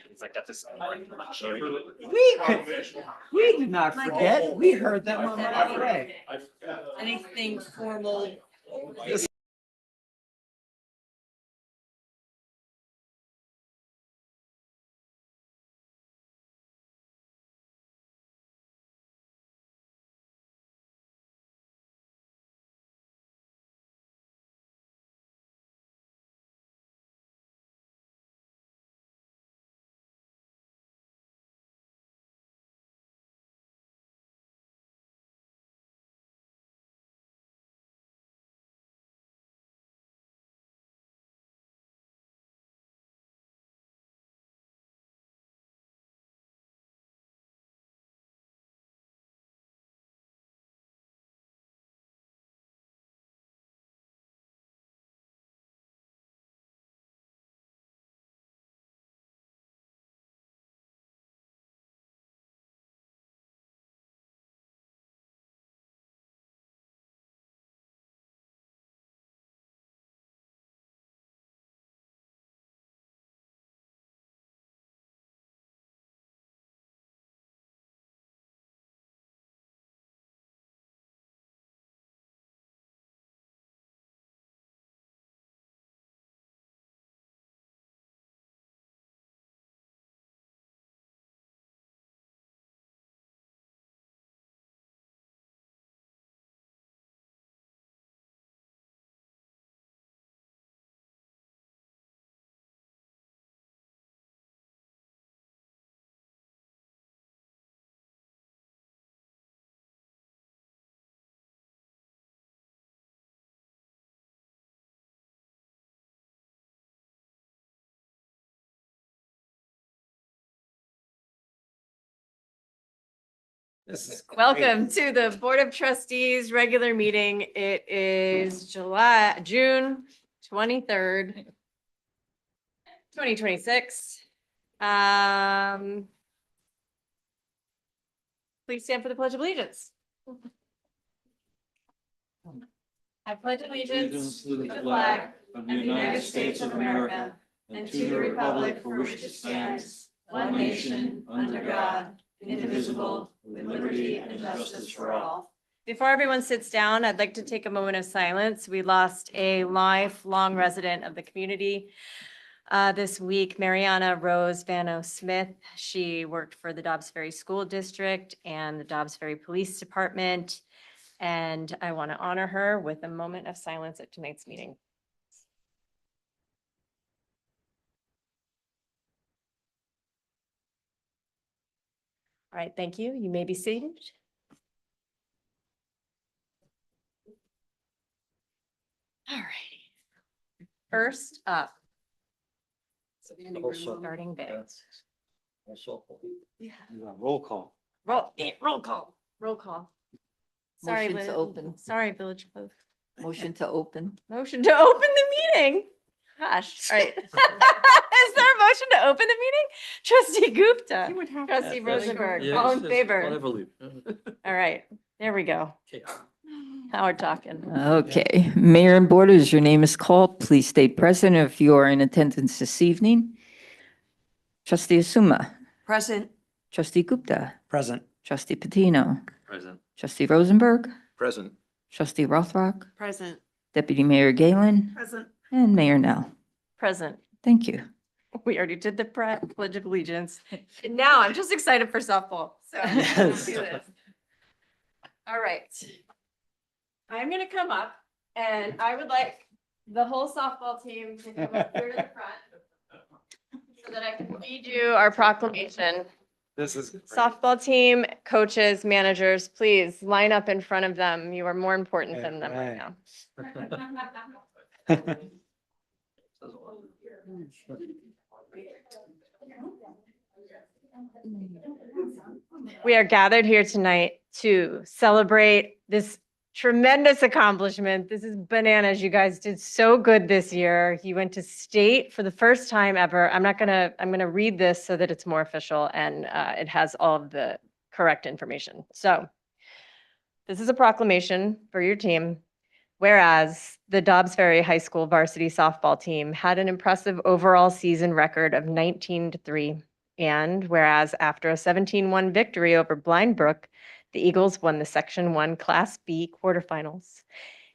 It's like, that's We did not forget. We heard them on the way. Anything formal? Welcome to the Board of Trustees regular meeting. It is June 23rd, 2026. Please stand for the Pledge of Allegiance. I pledge allegiance to the flag of the United States of America and to the republic for which it stands, one nation, under God, indivisible, with liberty and justice for all. Before everyone sits down, I'd like to take a moment of silence. We lost a lifelong resident of the community this week, Mariana Rose Vano Smith. She worked for the Dobbs Ferry School District and the Dobbs Ferry Police Department. And I want to honor her with a moment of silence at tonight's meeting. All right, thank you. You may be seated. All righty. First up. Starting bids. Yeah. Roll call. Roll call. Sorry, Motion to open. Sorry, Village Clerk. Motion to open. Motion to open the meeting. Gosh, all right. Is there a motion to open the meeting? Trustee Gupta, Trustee Rosenberg, all in favor? All right, there we go. Now we're talking. Okay, Mayor and Board, as your name is called, please state present if you are in attendance this evening. Trustee Asuma, Present. Trustee Gupta, Present. Trustee Patino, Present. Trustee Rosenberg, Present. Trustee Rothrock, Present. Deputy Mayor Galen, Present. and Mayor Nell. Present. Thank you. We already did the Pledge of Allegiance. And now I'm just excited for softball. So let's do this. All right. I'm going to come up and I would like the whole softball team to come up here to the front so that I can read you our proclamation. This is great. Softball team, coaches, managers, please line up in front of them. You are more important than them right now. We are gathered here tonight to celebrate this tremendous accomplishment. This is bananas. You guys did so good this year. You went to state for the first time ever. I'm gonna read this so that it's more official and it has all of the correct information. So this is a proclamation for your team. Whereas the Dobbs Ferry High School varsity softball team had an impressive overall season record of 19-3. And whereas after a 17-1 victory over Blind Brook, the Eagles won the Section 1 Class B quarterfinals.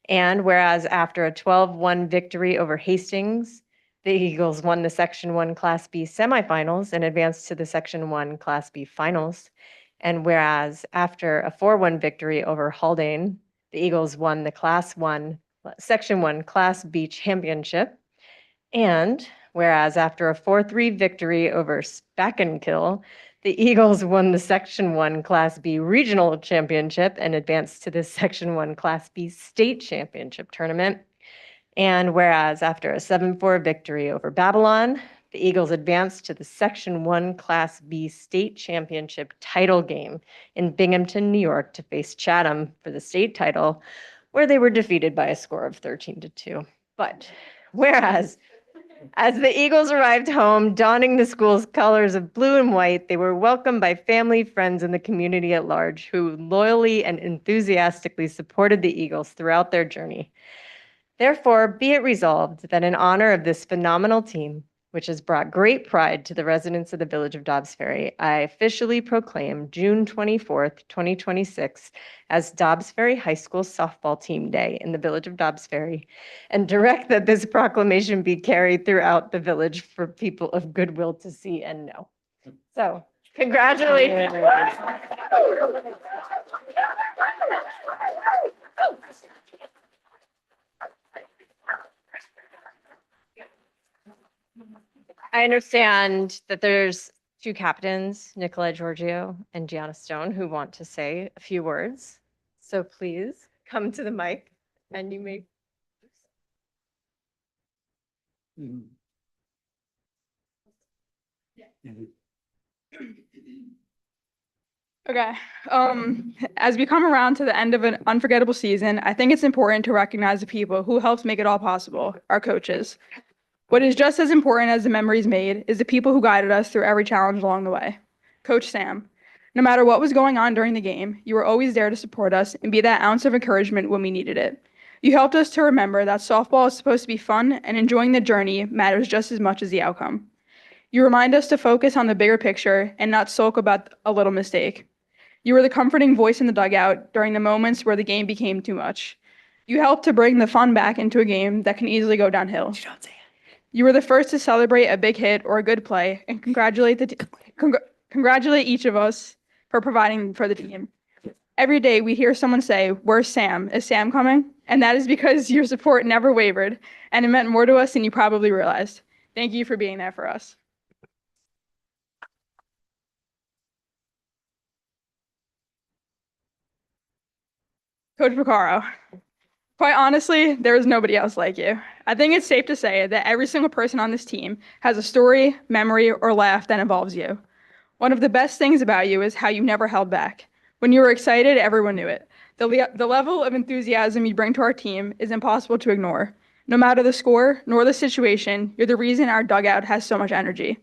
And whereas after a 12-1 victory over Hastings, the Eagles won the Section 1 Class B semifinals and advanced to the Section 1 Class B finals. And whereas after a 4-1 victory over Haldane, the Eagles won the Section 1 Class B championship. And whereas after a 4-3 victory over Spackenkill, the Eagles won the Section 1 Class B regional championship and advanced to the Section 1 Class B state championship tournament. And whereas after a 7-4 victory over Babylon, the Eagles advanced to the Section 1 Class B state championship title game in Binghamton, New York to face Chatham for the state title, where they were defeated by a score of 13-2. But whereas as the Eagles arrived home, donning the school's colors of blue and white, they were welcomed by family, friends, and the community at large, who loyally and enthusiastically supported the Eagles throughout their journey. Therefore, be it resolved that in honor of this phenomenal team, which has brought great pride to the residents of the village of Dobbs Ferry, I officially proclaim June 24th, 2026 as Dobbs Ferry High School Softball Team Day in the village of Dobbs Ferry, and direct that this proclamation be carried throughout the village for people of goodwill to see and know. So, congratulations. I understand that there's two captains, Nicola Giorgio and Gianna Stone, who want to say a few words. So please come to the mic and you may. Okay. As we come around to the end of an unforgettable season, I think it's important to recognize the people who helped make it all possible, our coaches. What is just as important as the memories made is the people who guided us through every challenge along the way. Coach Sam, no matter what was going on during the game, you were always there to support us and be that ounce of encouragement when we needed it. You helped us to remember that softball is supposed to be fun and enjoying the journey matters just as much as the outcome. You remind us to focus on the bigger picture and not sulk about a little mistake. You were the comforting voice in the dugout during the moments where the game became too much. You helped to bring the fun back into a game that can easily go downhill. You were the first to celebrate a big hit or a good play and congratulate each of us for providing for the team. Every day we hear someone say, "Where's Sam? Is Sam coming?" And that is because your support never wavered and it meant more to us than you probably realized. Thank you for being there for us. Coach Picaro, quite honestly, there is nobody else like you. I think it's safe to say that every single person on this team has a story, memory, or laugh that involves you. One of the best things about you is how you never held back. When you were excited, everyone knew it. The level of enthusiasm you bring to our team is impossible to ignore. No matter the score nor the situation, you're the reason our dugout has so much energy.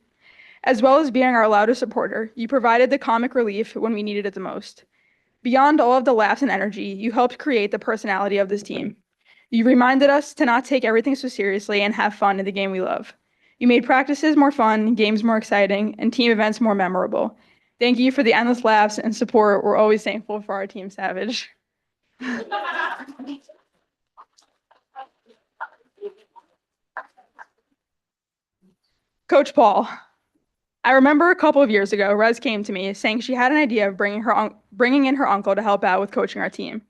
As well as being our loudest supporter, you provided the comic relief when we needed it the most. Beyond all of the laughs and energy, you helped create the personality of this team. You reminded us to not take everything so seriously and have fun in the game we love. You made practices more fun, games more exciting, and team events more memorable. Thank you for the endless laughs and support. We're always thankful for our Team Savage. Coach Paul, I remember a couple of years ago, Rez came to me saying she had an idea of bringing in her uncle to help out with coaching our team.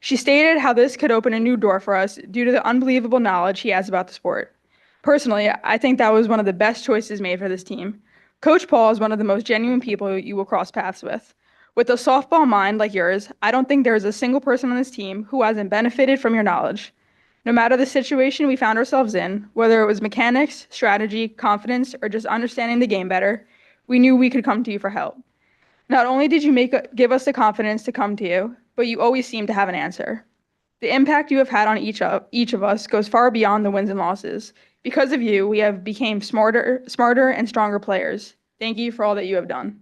She stated how this could open a new door for us due to the unbelievable knowledge he has about the sport. Personally, I think that was one of the best choices made for this team. Coach Paul is one of the most genuine people you will cross paths with. With a softball mind like yours, I don't think there is a single person on this team who hasn't benefited from your knowledge. No matter the situation we found ourselves in, whether it was mechanics, strategy, confidence, or just understanding the game better, we knew we could come to you for help. Not only did you give us the confidence to come to you, but you always seemed to have an answer. The impact you have had on each of us goes far beyond the wins and losses. Because of you, we have become smarter and stronger players. Thank you for all that you have done.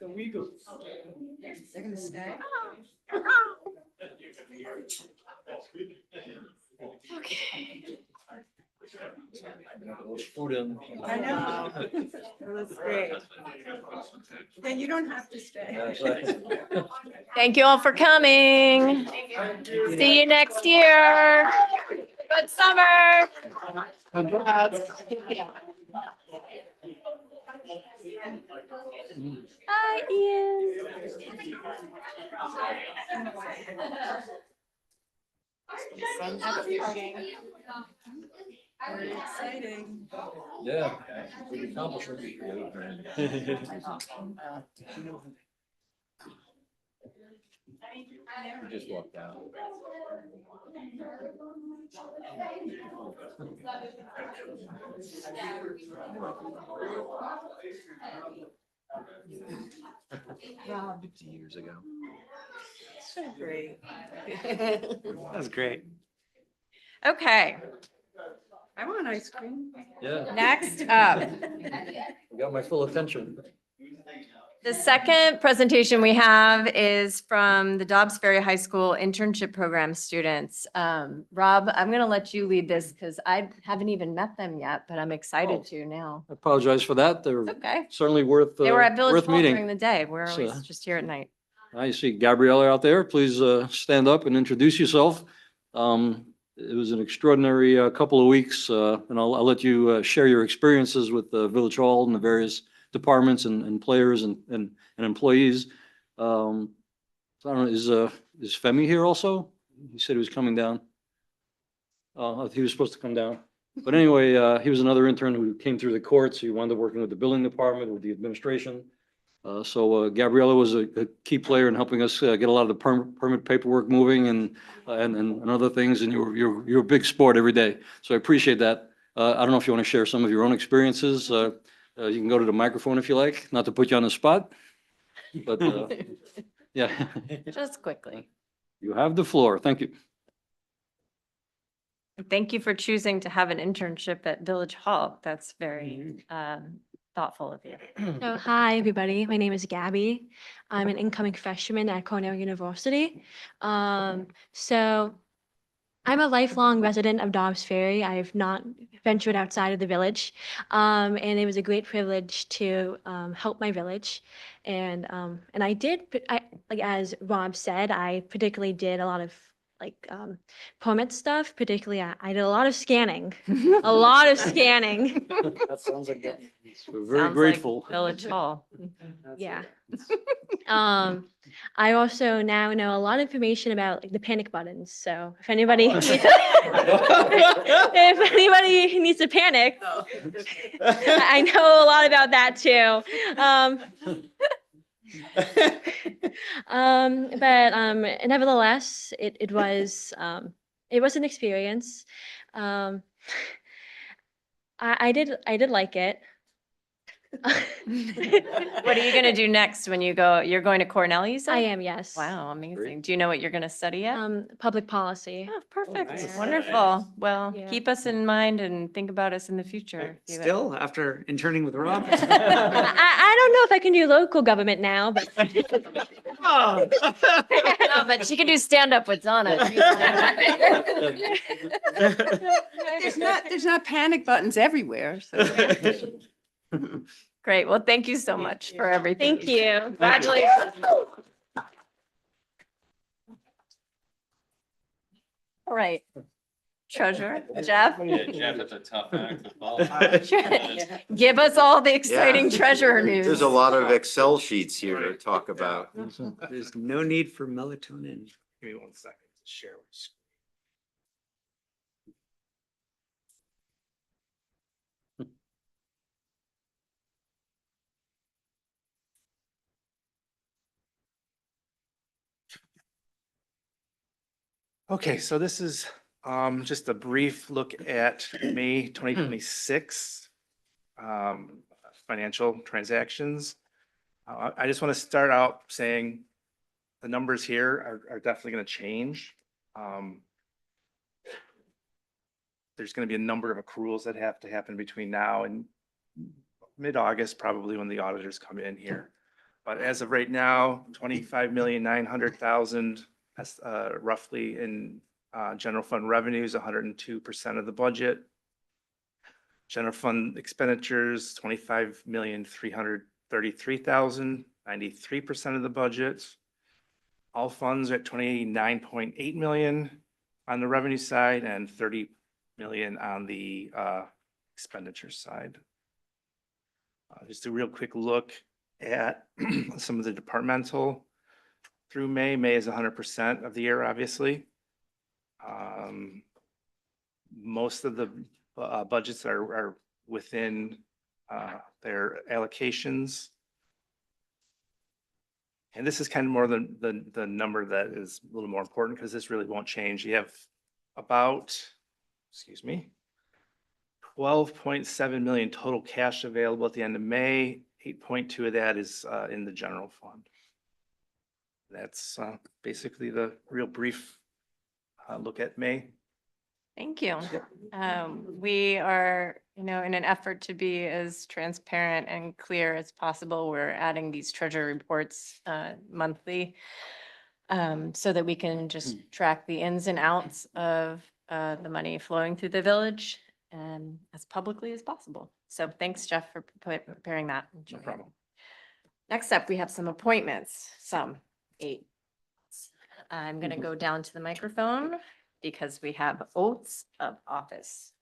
The Weagles. They're gonna stay. I know. That's great. Then you don't have to stay. Thank you all for coming. See you next year. Good summer. Hi, Ian. Very exciting. Yeah. Big accomplishment. We just walked out. Rob, 50 years ago. so great. That was great. Okay, I want ice cream. Yeah, next up. you got my full attention. The second presentation we have is from the Dobbs Ferry High School Internship Program students. Rob, I'm going to let you lead this because I haven't even met them yet, but I'm excited Oh. to now. I apologize for that. They're It's okay. certainly worth, They were at Village worth Hall during meeting. the day. We're So- always just here at night. I see Gabriella out there. Please stand up and introduce yourself. It was an extraordinary couple of weeks, and I'll let you share your experiences with the Village Hall and the various departments and players and employees. So I don't know, is Femi here also? He said he was coming down. Oh, he was supposed to come down. But anyway, he was another intern who came through the courts. He wound up working with the building department, with the administration. So Gabriella was a key player in helping us get a lot of the permit paperwork moving and other things. And you're a big sport every day. So I appreciate that. I don't know if you want to share some of your own experiences. You can go to the microphone if you like, not to put you on the spot. But yeah, Just quickly. you have the floor. Thank you. Thank you for choosing to have an internship at Village Hall. That's very thoughtful of you. So, hi, everybody. My name is Gabby. I'm an incoming freshman at Cornell University. So, I'm a lifelong resident of Dobbs Ferry. I have not ventured outside of the village. And it was a great privilege to help my village. And I did, like as Rob said, I particularly did a lot of permit stuff. Particularly, I did a lot of scanning, a lot of scanning. That sounds like that. We're very Sounds like grateful. Village Hall. Yeah. I also now know a lot of information about like the panic buttons. So if anybody if anybody needs to panic, I know a lot about that too. But nevertheless, it was an experience. I did like it. What are you going to do next when you go? You're going to Cornell, you said? I am, yes. Wow, amazing. Great. Do you know what you're going to study yet? Public policy. Oh, perfect. nice. Wonderful. Well, Yeah. keep us in mind and think about us in the future. if you- Still, after interning with Rob? I don't know if I can do local government now, but Oh. No, but she can do stand-up with Donna. There's not panic buttons everywhere, so. Great. Well, thank you so much for everything. thank you. Congratulations. All right. Treasurer, Jeff? Yeah, Jeff, it's a tough act to follow. Give us all the exciting treasurer news. There's a lot of Excel sheets here to talk about. There's no need for melatonin. Give me 1 second to share. Okay, so this is just a brief look at May 2026 financial transactions. I just want to start out saying the numbers here are definitely going to change. There's going to be a number of accruals that have to happen between now and mid-August, probably when the auditors come in here. But as of right now, 25,900,000, that's roughly in general fund revenues, 102% of the budget. General fund expenditures, 25,333,000, 93% of the budget. All funds are at 29.8 million on the revenue side and 30 million on the expenditure side. Just a real quick look at some of the departmental through May. May is 100% of the year, obviously. Most of the budgets are within their allocations. And this is kind of more the number that is a little more important because this really won't change. You have about, 12.7 million total cash available at the end of May. 8.2 of that is in the general fund. That's basically the real brief look at May. Thank you. We are, in an effort to be as transparent and clear as possible, we're adding these treasury reports monthly so that we can just track the ins and outs of the money flowing through the village as publicly as possible. So thanks, Jeff, for preparing that. No problem. Next up, we have some appointments, 8. I'm going to go down to the microphone because we have oaths of office.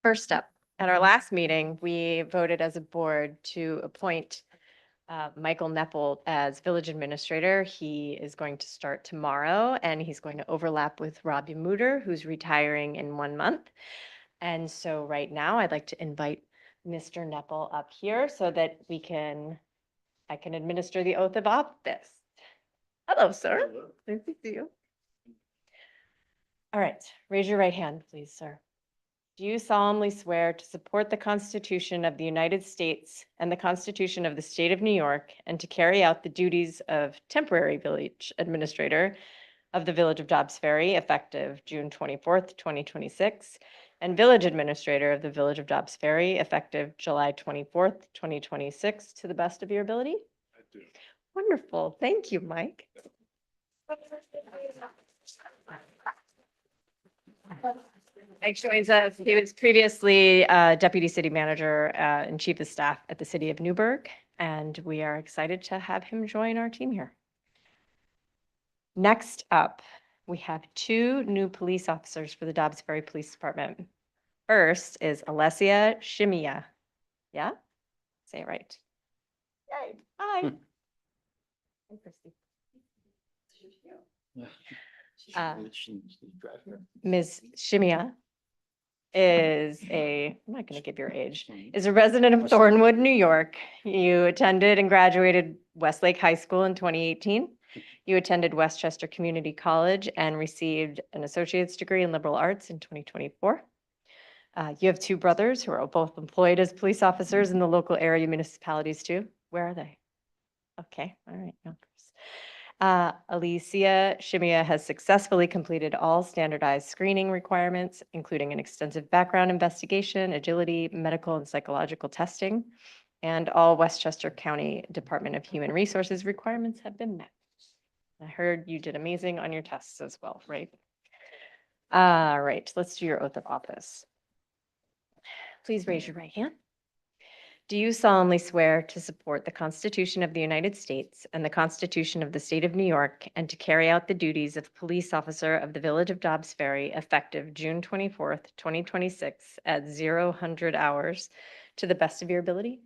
First up, at our last meeting, we voted as a board to appoint Michael Neppel as village administrator. He is going to start tomorrow and he's going to overlap with Robbie Mooter, who's retiring in 1 month. And so right now I'd like to invite Mr. Neppel up here so that I can administer the oath of office. Hello, sir. Nice to see you. All right, raise your right hand, please, sir. Do you solemnly swear to support the Constitution of the United States and the Constitution of the State of New York and to carry out the duties of temporary village administrator of the Village of Dobbs Ferry effective June 24th, 2026, and village administrator of the Village of Dobbs Ferry effective July 24th, 2026, to the best of your ability? I do. Wonderful. Thank you, Mike. Mike joins us. He was previously Deputy City Manager and Chief of Staff at the City of Newburgh, and we are excited to have him join our team here. Next up, we have 2 new police officers for the Dobbs Ferry Police Department. First is Alessia Shimia. Yeah? Say it right. Yay. Hi. Hi, Christy. Ms. Shimia is I'm not going to give your age, is a resident of Thornwood, New York. You attended and graduated Westlake High School in 2018. You attended Westchester Community College and received an associate's degree in liberal arts in 2024. You have 2 brothers who are both employed as police officers in the local area municipalities too. Where are they? Okay, all right. No. Alicia Shimia has successfully completed all standardized screening requirements, including an extensive background investigation, agility, medical and psychological testing, and all Westchester County Department of Human Resources requirements have been met. I heard you did amazing on your tests as well, right? All right, let's do your oath of office. Please raise your right hand. Do you solemnly swear to support the Constitution of the United States and the Constitution of the State of New York and to carry out the duties of police officer of the Village of Dobbs Ferry effective June 24th, 2026 at 00 hours to the best of your ability?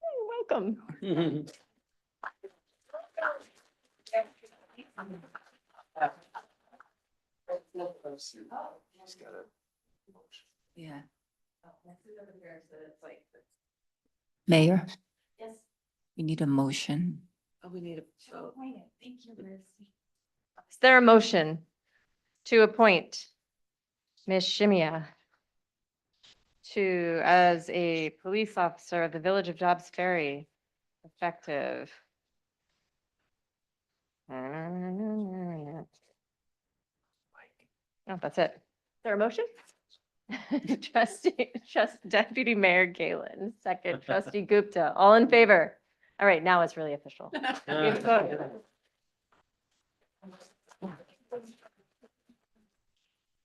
You're welcome. Yeah. Mayor, Yes. we need a motion. Oh, we need a vote. Thank you, Liz. Is there a motion to appoint Ms. Shimia as a police officer of the Village of Dobbs Ferry effective Oh, that's it. Is there a motion? Deputy Mayor Galen, second trustee Gupta, all in favor? All right, now it's really official. We've voted.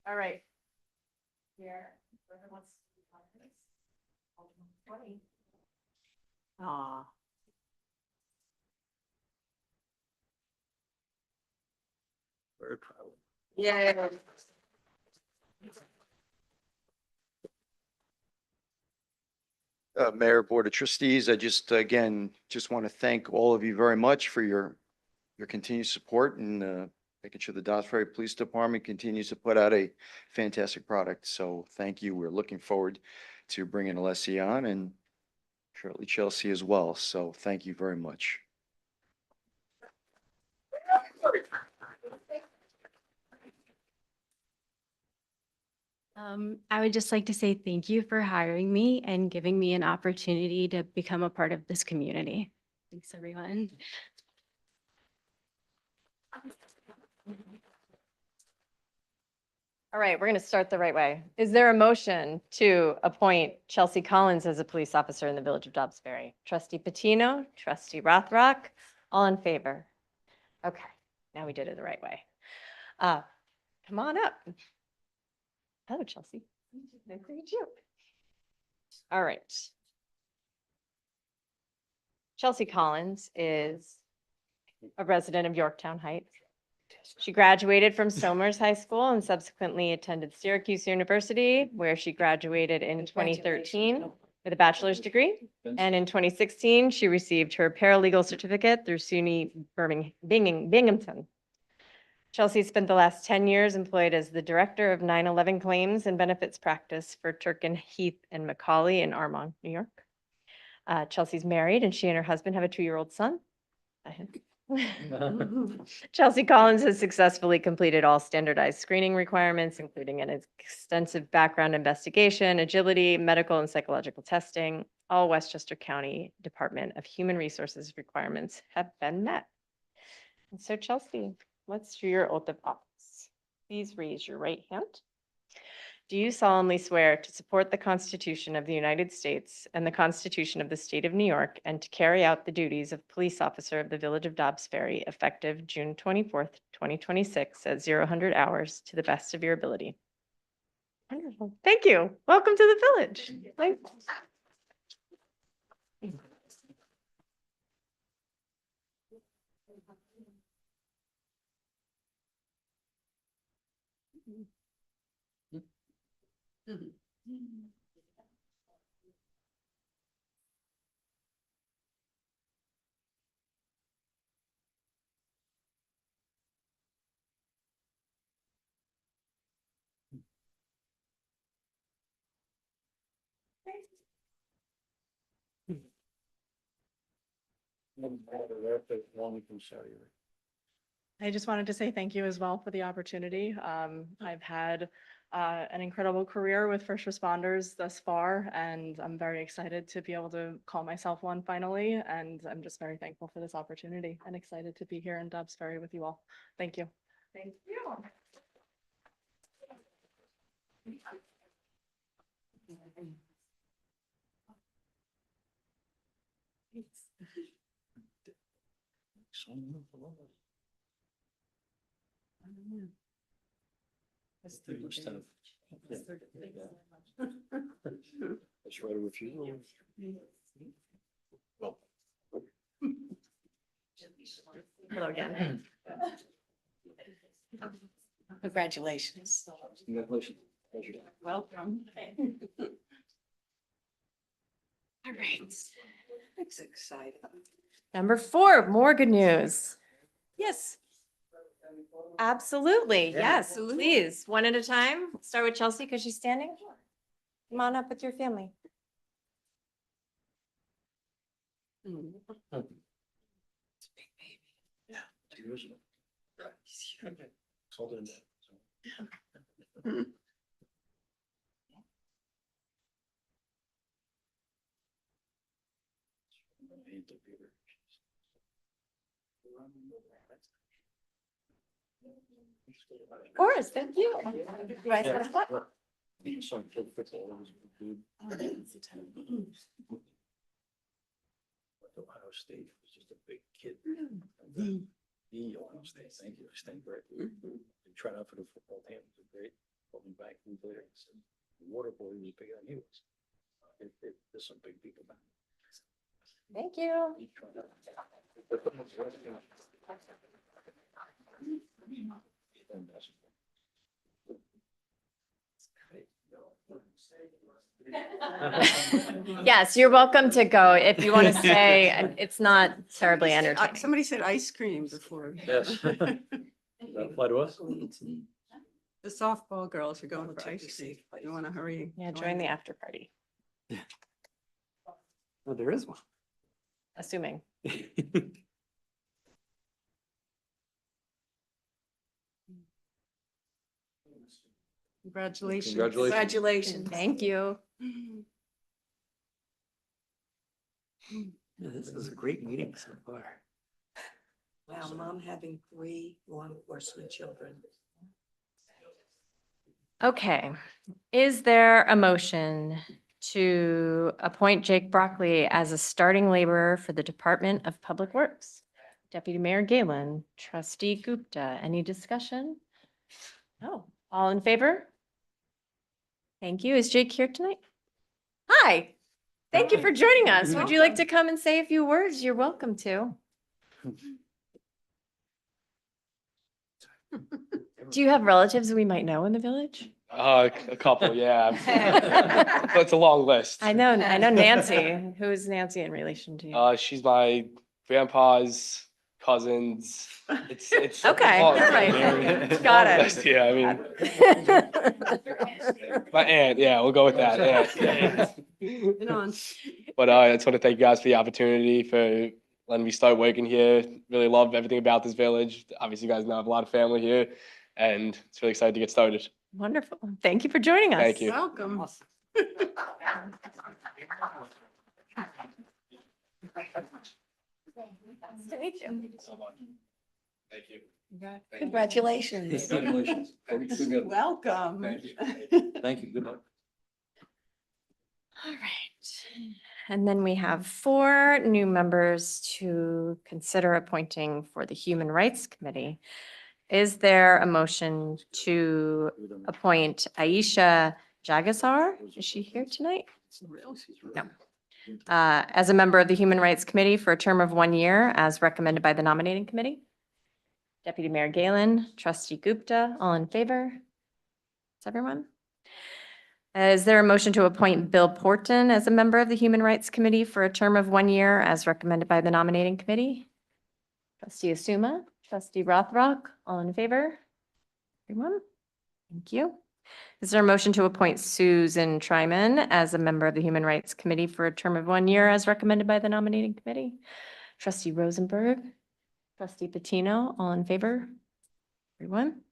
All right. Here. Aw. Very proud. Yeah. Mayor, Board of Trustees, I just, again, just want to thank all of you very much for your continued support and making sure the Dobbs Ferry Police Department continues to put out a fantastic product. So thank you. We're looking forward to bringing Alessi on and shortly Chelsea as well. So thank you very much. I would just like to say thank you for hiring me and giving me an opportunity to become a part of this community. Thanks, everyone. All right, we're going to start the right way. Is there a motion to appoint Chelsea Collins as a police officer in the Village of Dobbs Ferry? Trustee Patino, trustee Rothrock, all in favor? Okay, now we did it the right way. Come on up. Hello, Chelsea. Nice to meet you. All right. Chelsea Collins is a resident of Yorktown Heights. She graduated from Somers High School and subsequently attended Syracuse University, where she graduated in 2013 with a bachelor's degree. And in 2016, she received her paralegal certificate through SUNY Binghamton. Chelsea spent the last 10 years employed as the Director of 9/11 Claims and Benefits Practice for Turkin, Heath, and Macaulay in Armonk, New York. Chelsea's married, and she and her husband have a 2-year-old son. Chelsea Collins has successfully completed all standardized screening requirements, including an extensive background investigation, agility, medical and psychological testing. All Westchester County Department of Human Resources requirements have been met. And so Chelsea, let's do your oath of office. Please raise your right hand. Do you solemnly swear to support the Constitution of the United States and the Constitution of the State of New York and to carry out the duties of police officer of the Village of Dobbs Ferry effective June 24th, 2026 at 0000 hours to the best of your ability? Wonderful. Thank you. Welcome to the village. I just wanted to say thank you as well for the opportunity. I've had an incredible career with first responders thus far, and I'm very excited to be able to call myself one finally. And I'm just very thankful for this opportunity and excited to be here in Dobbs Ferry with you all. Thank you. Thank you. That's right with you. Well. Hello again. Congratulations. Congratulations. Pleasure. Welcome. All right. That's exciting. Number 4, more good news. Yes. Absolutely. Yes, Absolutely. please. One at a time. Start with Chelsea because she's standing. Come on up with your family. Of course, thank you. You guys got a flip? Ohio State was just a big kid. The Ohio State, thank you, State great. They tried out for the football team, it was great. Pulled me back from there. The water boy was bigger than he was. There's some big people back. Thank you. He tried out. Yes, you're welcome to go if you want to stay. And it's not terribly entertaining. Somebody said ice cream before. Yes. Does that apply to us? The softball girls are going for ice cream. You want to hurry? Yeah, join the after party, Oh, there is one. assuming. Congratulations. Congratulations. Congratulations. Thank you. This is a great meeting so far. Wow, mom having 3 law enforcement children. Okay, is there a motion to appoint Jake Broccoli as a starting laborer for the Department of Public Works? Deputy Mayor Galen, Trustee Gupta, any discussion? No, all in favor? Thank you. Is Jake here tonight? Hi, thank you for joining us. Would you like to come and say a few words? You're welcome to. Do you have relatives we might know in the village? A couple, yeah. But it's a long list. I know Nancy. Who is Nancy in relation to you? She's my grandpa's cousins. It's Okay, long- all right. long Got it. list, yeah, I mean, my aunt, yeah, we'll go with that. Get on. But I just want to thank you guys for the opportunity, for letting me start working here. Really love everything about this village. Obviously, you guys know I have a lot of family here, and it's really excited to get started. Wonderful. Thank you for joining us. Thank you. Welcome. Nice to meet you. Thank you. Congratulations. Congratulations. Welcome. Thank you. Thank you. Good luck. All right. And then we have 4 new members to consider appointing for the Human Rights Committee. Is there a motion to appoint Aisha Jagasar? Is she here tonight? No. As a member of the Human Rights Committee for a term of 1 year, as recommended by the nominating committee? Deputy Mayor Galen, Trustee Gupta, all in favor? Is everyone? Is there a motion to appoint Bill Porton as a member of the Human Rights Committee for a term of 1 year, as recommended by the nominating committee? Trustee Asuma, Trustee Rothrock, all in favor? Everyone? Thank you. Is there a motion to appoint Susan Tryman as a member of the Human Rights Committee for a term of 1 year, as recommended by the nominating committee? Trustee Rosenberg, Trustee Patino, all in favor? Everyone?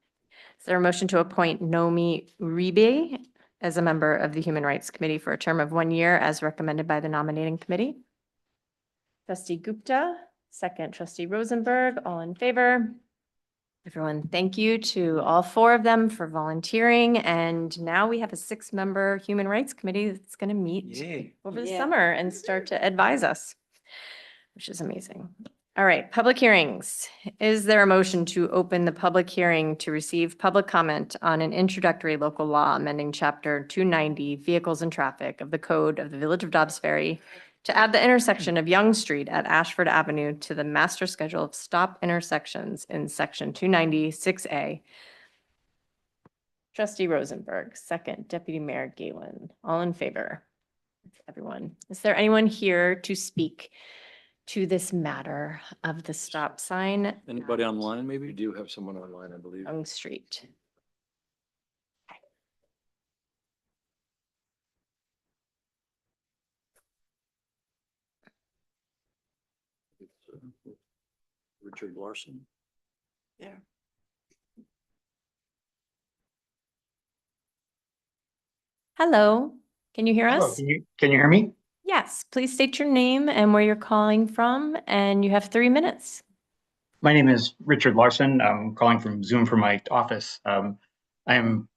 Is there a motion to appoint Nomi Uribe as a member of the Human Rights Committee for a term of 1 year, as recommended by the nominating committee? Trustee Gupta, second. Trustee Rosenberg, all in favor? Everyone, thank you to all 4 of them for volunteering. And now we have a 6-member Human Rights Committee that's going to meet over the Yeah. summer and start to advise us, which is amazing. All right, public hearings. Is there a motion to open the public hearing to receive public comment on an introductory local law amending Chapter 290 Vehicles and Traffic of the Code of the Village of Dobbs Ferry to add the intersection of Young Street at Ashford Avenue to the master schedule of stop intersections in Section 296A? Trustee Rosenberg, second. Deputy Mayor Galen, all in favor? Everyone. Is there anyone here to speak to this matter of the stop sign? Anybody online, maybe? You do have someone online, I believe. Young Street. Richard Larson. Yeah. Hello, can you hear Hello, us? can you hear me? Yes, please state your name and where you're calling from, and you have 3 minutes. My name is Richard Larson. I'm calling from Zoom from my office. I'm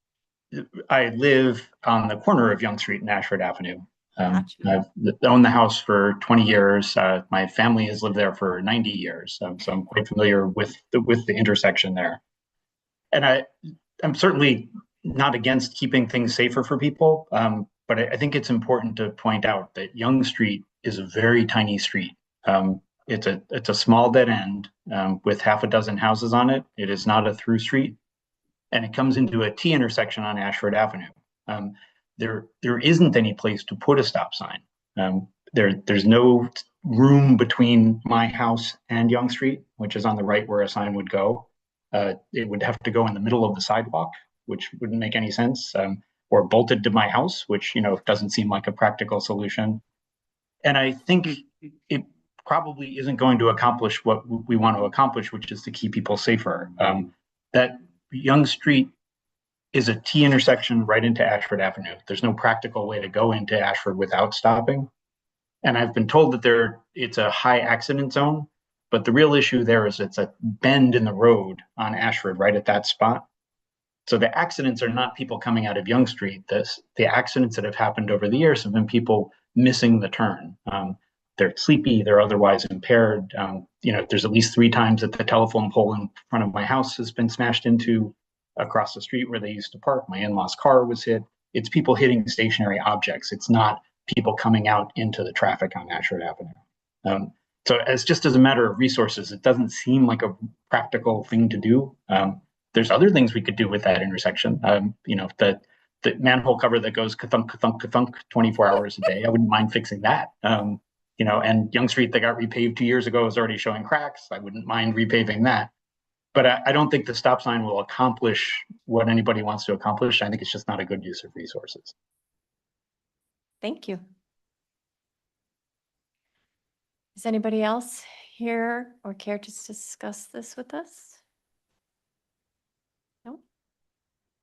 I live on the corner of Yonge Street and Ashford Avenue. I've owned the house for 20 years. My family has lived there for 90 years, so I'm quite familiar with the intersection there. And I'm certainly not against keeping things safer for people, but I think it's important to point out that Yonge Street is a very tiny street. It's a small dead end with half a dozen houses on it. It is not a through street, and it comes into a T intersection on Ashford Avenue. There isn't any place to put a stop sign. There's no room between my house and Yonge Street, which is on the right where a sign would go. It would have to go in the middle of the sidewalk, which wouldn't make any sense, or bolted to my house, which doesn't seem like a practical solution. And I think it probably isn't going to accomplish what we want to accomplish, which is to keep people safer. That Yonge Street is a T intersection right into Ashford Avenue. There's no practical way to go into Ashford without stopping. And I've been told that it's a high accident zone, but the real issue there is it's a bend in the road on Ashford right at that spot. So the accidents are not people coming out of Yonge Street. The accidents that have happened over the years have been people missing the turn. They're sleepy, they're otherwise impaired. There's at least 3 times that the telephone pole in front of my house has been smashed into. Across the street where they used to park, my in-laws' car was hit. It's people hitting stationary objects. It's not people coming out into the traffic on Ashford Avenue. So just as a matter of resources, it doesn't seem like a practical thing to do. There's other things we could do with that intersection. The manhole cover that goes ka-thunk, ka-thunk, ka-thunk 24 hours a day. I wouldn't mind fixing that. And Yonge Street that got repaved 2 years ago is already showing cracks. I wouldn't mind repaving that. But I don't think the stop sign will accomplish what anybody wants to accomplish. I think it's just not a good use of resources. Thank you. Is anybody else here or care to discuss this with us? No?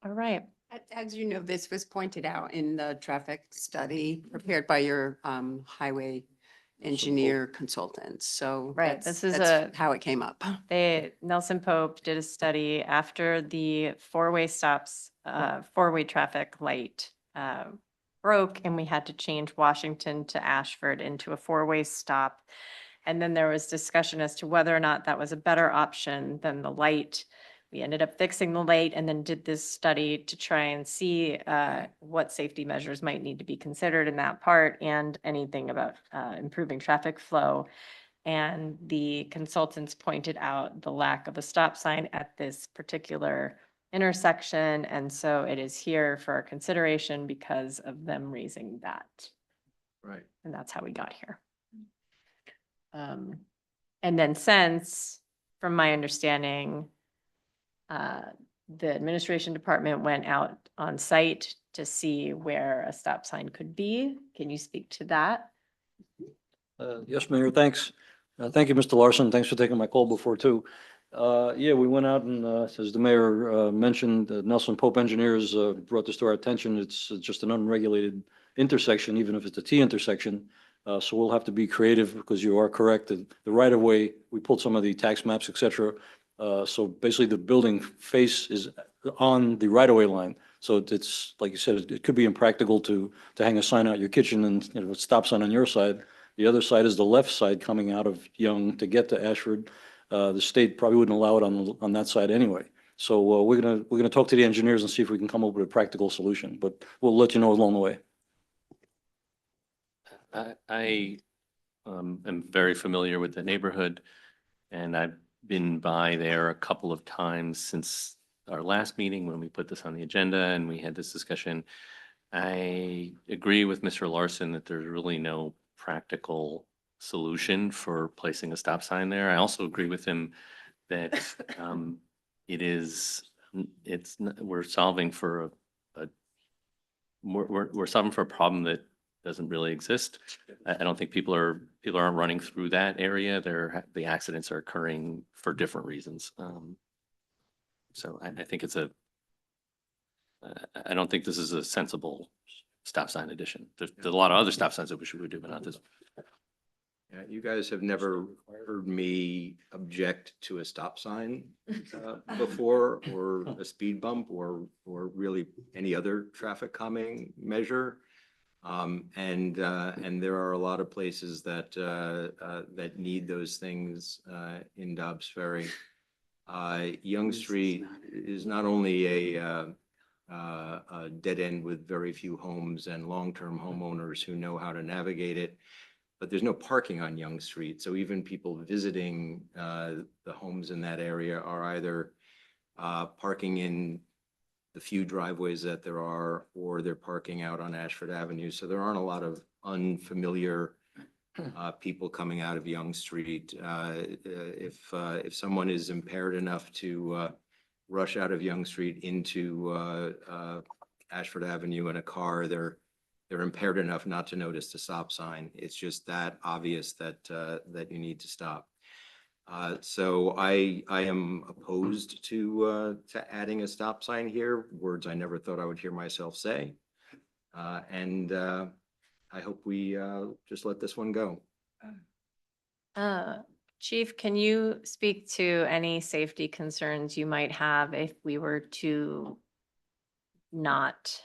All right. As you know, this was pointed out in the traffic study prepared by your highway engineer consultants. So Right, that's this is how it came up. Nelson Pope did a study after the four-way stops, four-way traffic light broke, and we had to change Washington to Ashford into a four-way stop. And then there was discussion as to whether or not that was a better option than the light. We ended up fixing the light and then did this study to try and see what safety measures might need to be considered in that part and anything about improving traffic flow. And the consultants pointed out the lack of a stop sign at this particular intersection. And so it is here for our consideration because of them raising that. Right. And that's how we got here. And then since, from my understanding, the administration department went out on site to see where a stop sign could be. Can you speak to that? Yes, Mayor, thanks. Thank you, Mr. Larson. Thanks for taking my call before too. Yeah, we went out and, as the mayor mentioned, Nelson Pope Engineers brought this to our attention. It's just an unregulated intersection, even if it's a T intersection. So we'll have to be creative because you are correct. The right of way, we pulled some of the tax maps, et cetera. So basically the building face is on the right of way line. So it's, like you said, it could be impractical to hang a sign out your kitchen and a stop sign on your side. The other side is the left side coming out of Young to get to Ashford. The state probably wouldn't allow it on that side anyway. So we're gonna talk to the engineers and see if we can come up with a practical solution, but we'll let you know along the way. I am very familiar with the neighborhood, and I've been by there a couple of times since our last meeting when we put this on the agenda and we had this discussion. I agree with Mr. Larson that there's really no practical solution for placing a stop sign there. I also agree with him that we're solving for we're solving for a problem that doesn't really exist. I don't think people aren't running through that area. The accidents are occurring for different reasons. So I think I don't think this is a sensible stop sign addition. There's a lot of other stop signs that we should do, but not this. Yeah, you guys have never heard me object to a stop sign before, or a speed bump, or really any other traffic calming measure. And there are a lot of places that that need those things in Dobbs Ferry. Young Street is not only a dead end with very few homes and long-term homeowners who know how to navigate it, but there's no parking on Young Street. So even people visiting the homes in that area are either parking in the few driveways that there are, or they're parking out on Ashford Avenue. So there aren't a lot of unfamiliar people coming out of Young Street. If someone is impaired enough to rush out of Young Street into Ashford Avenue in a car, they're impaired enough not to notice the stop sign. It's just that obvious that that you need to stop. So I am opposed to adding a stop sign here, words I never thought I would hear myself say. And I hope we just let this one go. Chief, can you speak to any safety concerns you might have if we were to not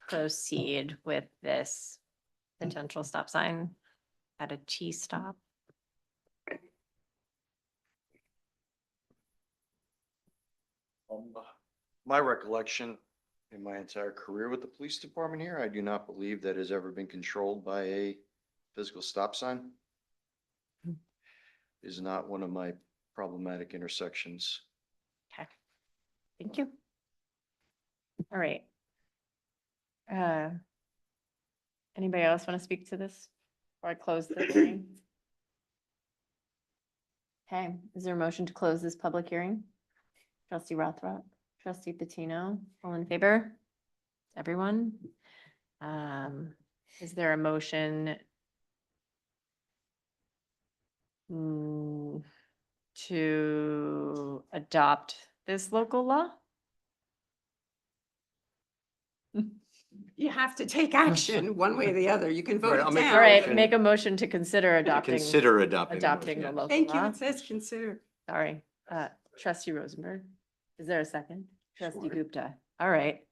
proceed with this potential stop sign at a T stop? My recollection in my entire career with the police department here, I do not believe that has ever been controlled by a physical stop sign. Is not one of my problematic intersections. Okay, thank you. All right. Anybody else want to speak to this before I close the hearing? Okay, is there a motion to close this public hearing? Trustee Rothrock, trustee Patino, all in favor? Everyone? Is there a motion to adopt this local law? You have to take action one way or the other. You can vote Right, it I'll make a All down. right, motion. make a motion to consider adopting. Consider adopting. Adopting the motion, local Thank you. law. It says consider. Sorry, trustee Rosenberg. Is there a second? Trustee Gupta. All right.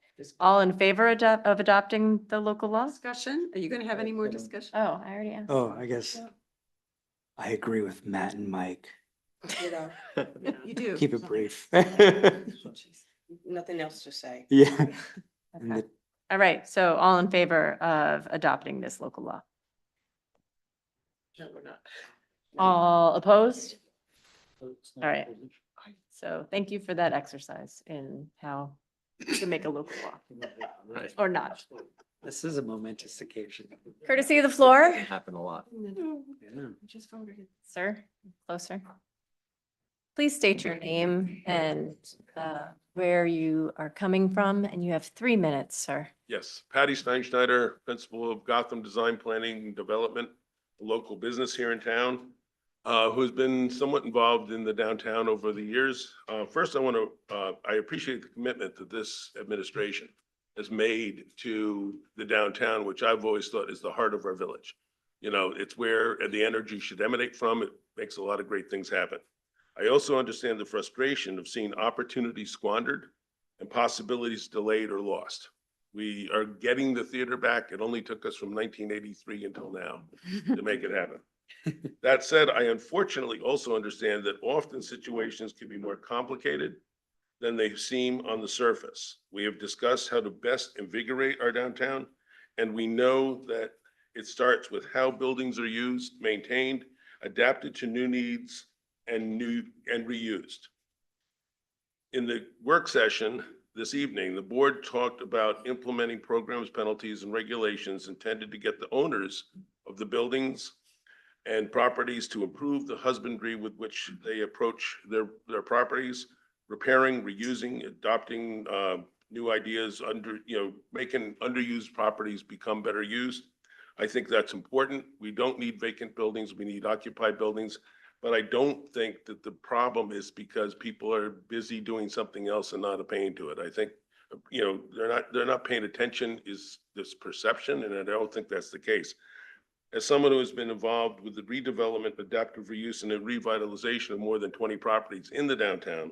All in favor of adopting the local law? Discussion? Are you going to have any more discussion? Oh, I already asked. Oh, I guess I agree with Matt and Mike. You do. Keep it brief. Nothing else to say. Yeah. And Okay. All right, so all in favor of adopting this local law? No, we're not. All opposed? All right. So thank you for that exercise in how to make a local law, Right. or not. This is a momentous occasion. Courtesy of the floor, Happen a lot. Yeah. Just voted. sir, closer. Please state your name and where you are coming from, and you have 3 minutes, sir. Yes, Patty Steinschneider, Principal of Gotham Design Planning and Development, a local business here in town, who's been somewhat involved in the downtown over the years. First, I appreciate the commitment that this administration has made to the downtown, which I've always thought is the heart of our village. You know, it's where the energy should emanate from. It makes a lot of great things happen. I also understand the frustration of seeing opportunities squandered and possibilities delayed or lost. We are getting the theater back. It only took us from 1983 until now to make it happen. That said, I unfortunately also understand that often situations can be more complicated than they seem on the surface. We have discussed how to best invigorate our downtown, and we know that it starts with how buildings are used, maintained, adapted to new needs, and reused. In the work session this evening, the board talked about implementing programs, penalties, and regulations intended to get the owners of the buildings and properties to improve the husbandry with which they approach their properties, repairing, reusing, adopting new ideas, making underused properties become better used. I think that's important. We don't need vacant buildings. We need occupied buildings. But I don't think that the problem is because people are busy doing something else and not paying to it. I think, they're not paying attention is this perception, and I don't think that's the case. As someone who has been involved with the redevelopment, adaptive reuse, and the revitalization of more than 20 properties in the downtown,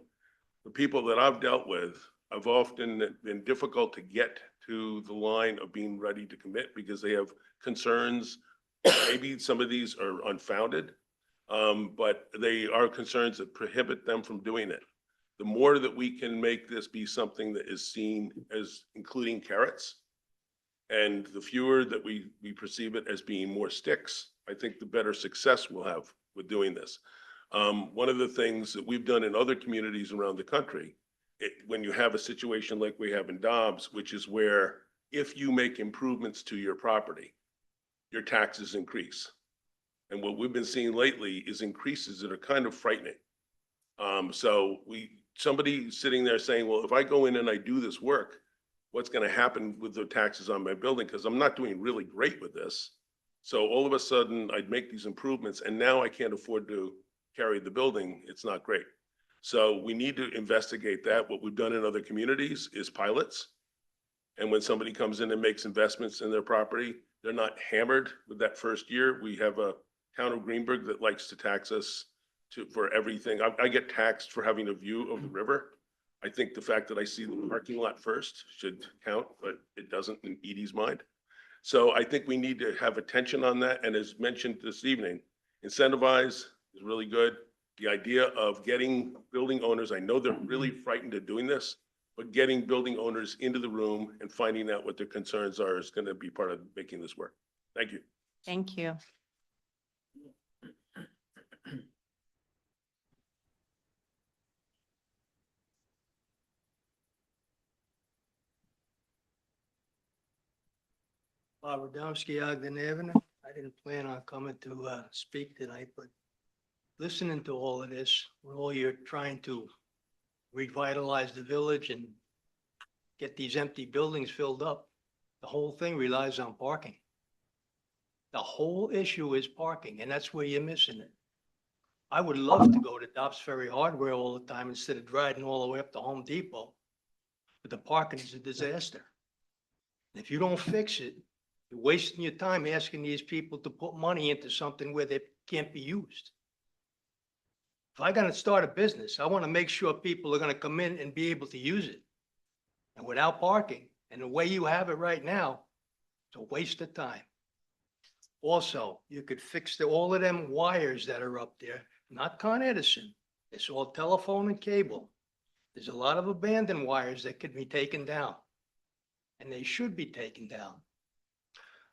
the people that I've dealt with have often been difficult to get to the line of being ready to commit because they have concerns. Maybe some of these are unfounded, but they are concerns that prohibit them from doing it. The more that we can make this be something that is seen as including carrots, and the fewer that we perceive it as being more sticks, I think the better success we'll have with doing this. One of the things that we've done in other communities around the country, when you have a situation like we have in Dobbs, which is where if you make improvements to your property, your taxes increase. And what we've been seeing lately is increases that are kind of frightening. Somebody sitting there saying, well, if I go in and I do this work, what's going to happen with the taxes on my building? Because I'm not doing really great with this. So all of a sudden I'd make these improvements and now I can't afford to carry the building. It's not great. So we need to investigate that. What we've done in other communities is pilots. And when somebody comes in and makes investments in their property, they're not hammered with that first year. We have a town of Greenberg that likes to tax us for everything. I get taxed for having a view of the river. I think the fact that I see the parking lot first should count, but it doesn't in Edie's mind. So I think we need to have attention on that. And as mentioned this evening, incentivize is really good. The idea of getting building owners, I know they're really frightened of doing this, but getting building owners into the room and finding out what their concerns are is going to be part of making this work. Thank you. Thank you. Bob Radomski, Ogden Avenue. I didn't plan on coming to speak tonight, but listening to all of this, with all you're trying to revitalize the village and get these empty buildings filled up, the whole thing relies on parking. The whole issue is parking, and that's where you're missing it. I would love to go to Dobbs Ferry Hardware all the time instead of riding all the way up to Home Depot, but the parking is a disaster. And if you don't fix it, you're wasting your time asking these people to put money into something where they can't be used. If I gotta start a business, I want to make sure people are gonna come in and be able to use it. And without parking, and the way you have it right now, it's a waste of time. Also, you could fix all of them wires that are up there, not Con Edison. It's all telephone and cable. There's a lot of abandoned wires that could be taken down. And they should be taken down.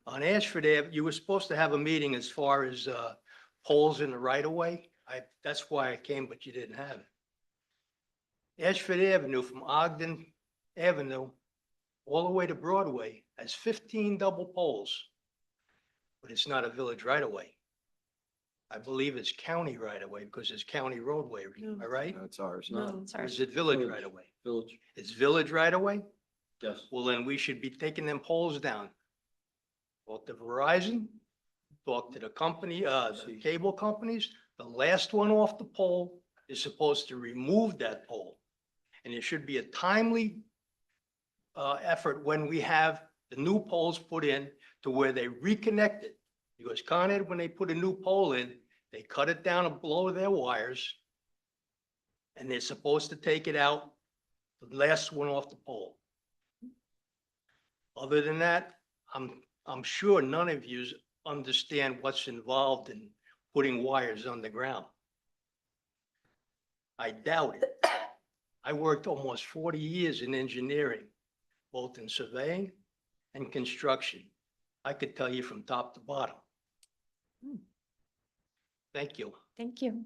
On Ashford Ave, you were supposed to have a meeting as far as poles in the right of way. That's why I came, but you didn't have it. Ashford Avenue from Ogden Avenue all the way to Broadway has 15 double poles. But it's not a village right of way. I believe it's county right of way because it's county roadway, am I right? That's ours. No, it's Or ours. is it village right of way? Village. It's village right of way? Yes. Well, then we should be taking them poles down. Talk to Verizon, talk to the company, the cable companies. The last one off the pole is supposed to remove that pole. And it should be a timely effort when we have the new poles put in to where they reconnect it. Because Con Ed, when they put a new pole in, they cut it down below their wires. And they're supposed to take it out, the last one off the pole. Other than that, I'm sure none of you understand what's involved in putting wires underground. I doubt it. I worked almost 40 years in engineering, both in surveying and construction. I could tell you from top to bottom. Thank you. Thank you.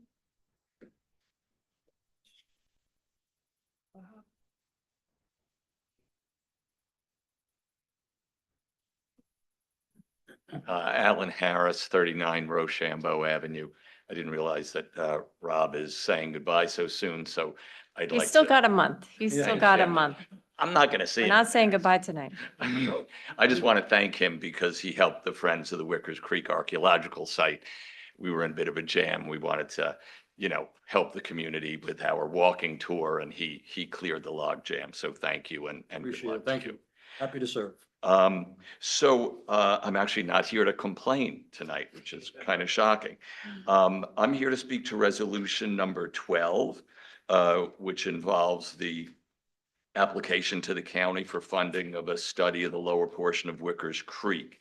Alan Harris, 39 Rochambeau Avenue. I didn't realize that Rob is saying goodbye so soon, so I'd like He's still to. got a month. He's Yeah, I still got a understand. month. I'm not going to see We're him. not saying goodbye tonight. I just want to thank him because he helped the Friends of the Wickers Creek Archaeological Site. We were in a bit of a jam. We wanted to, help the community with our walking tour, and he cleared the log jam. So thank you and good Appreciate it. luck to Thank you. Happy to serve. I'm actually not here to complain tonight, which is kind of shocking. I'm here to speak to resolution number 12, which involves the application to the county for funding of a study of the lower portion of Wickers Creek,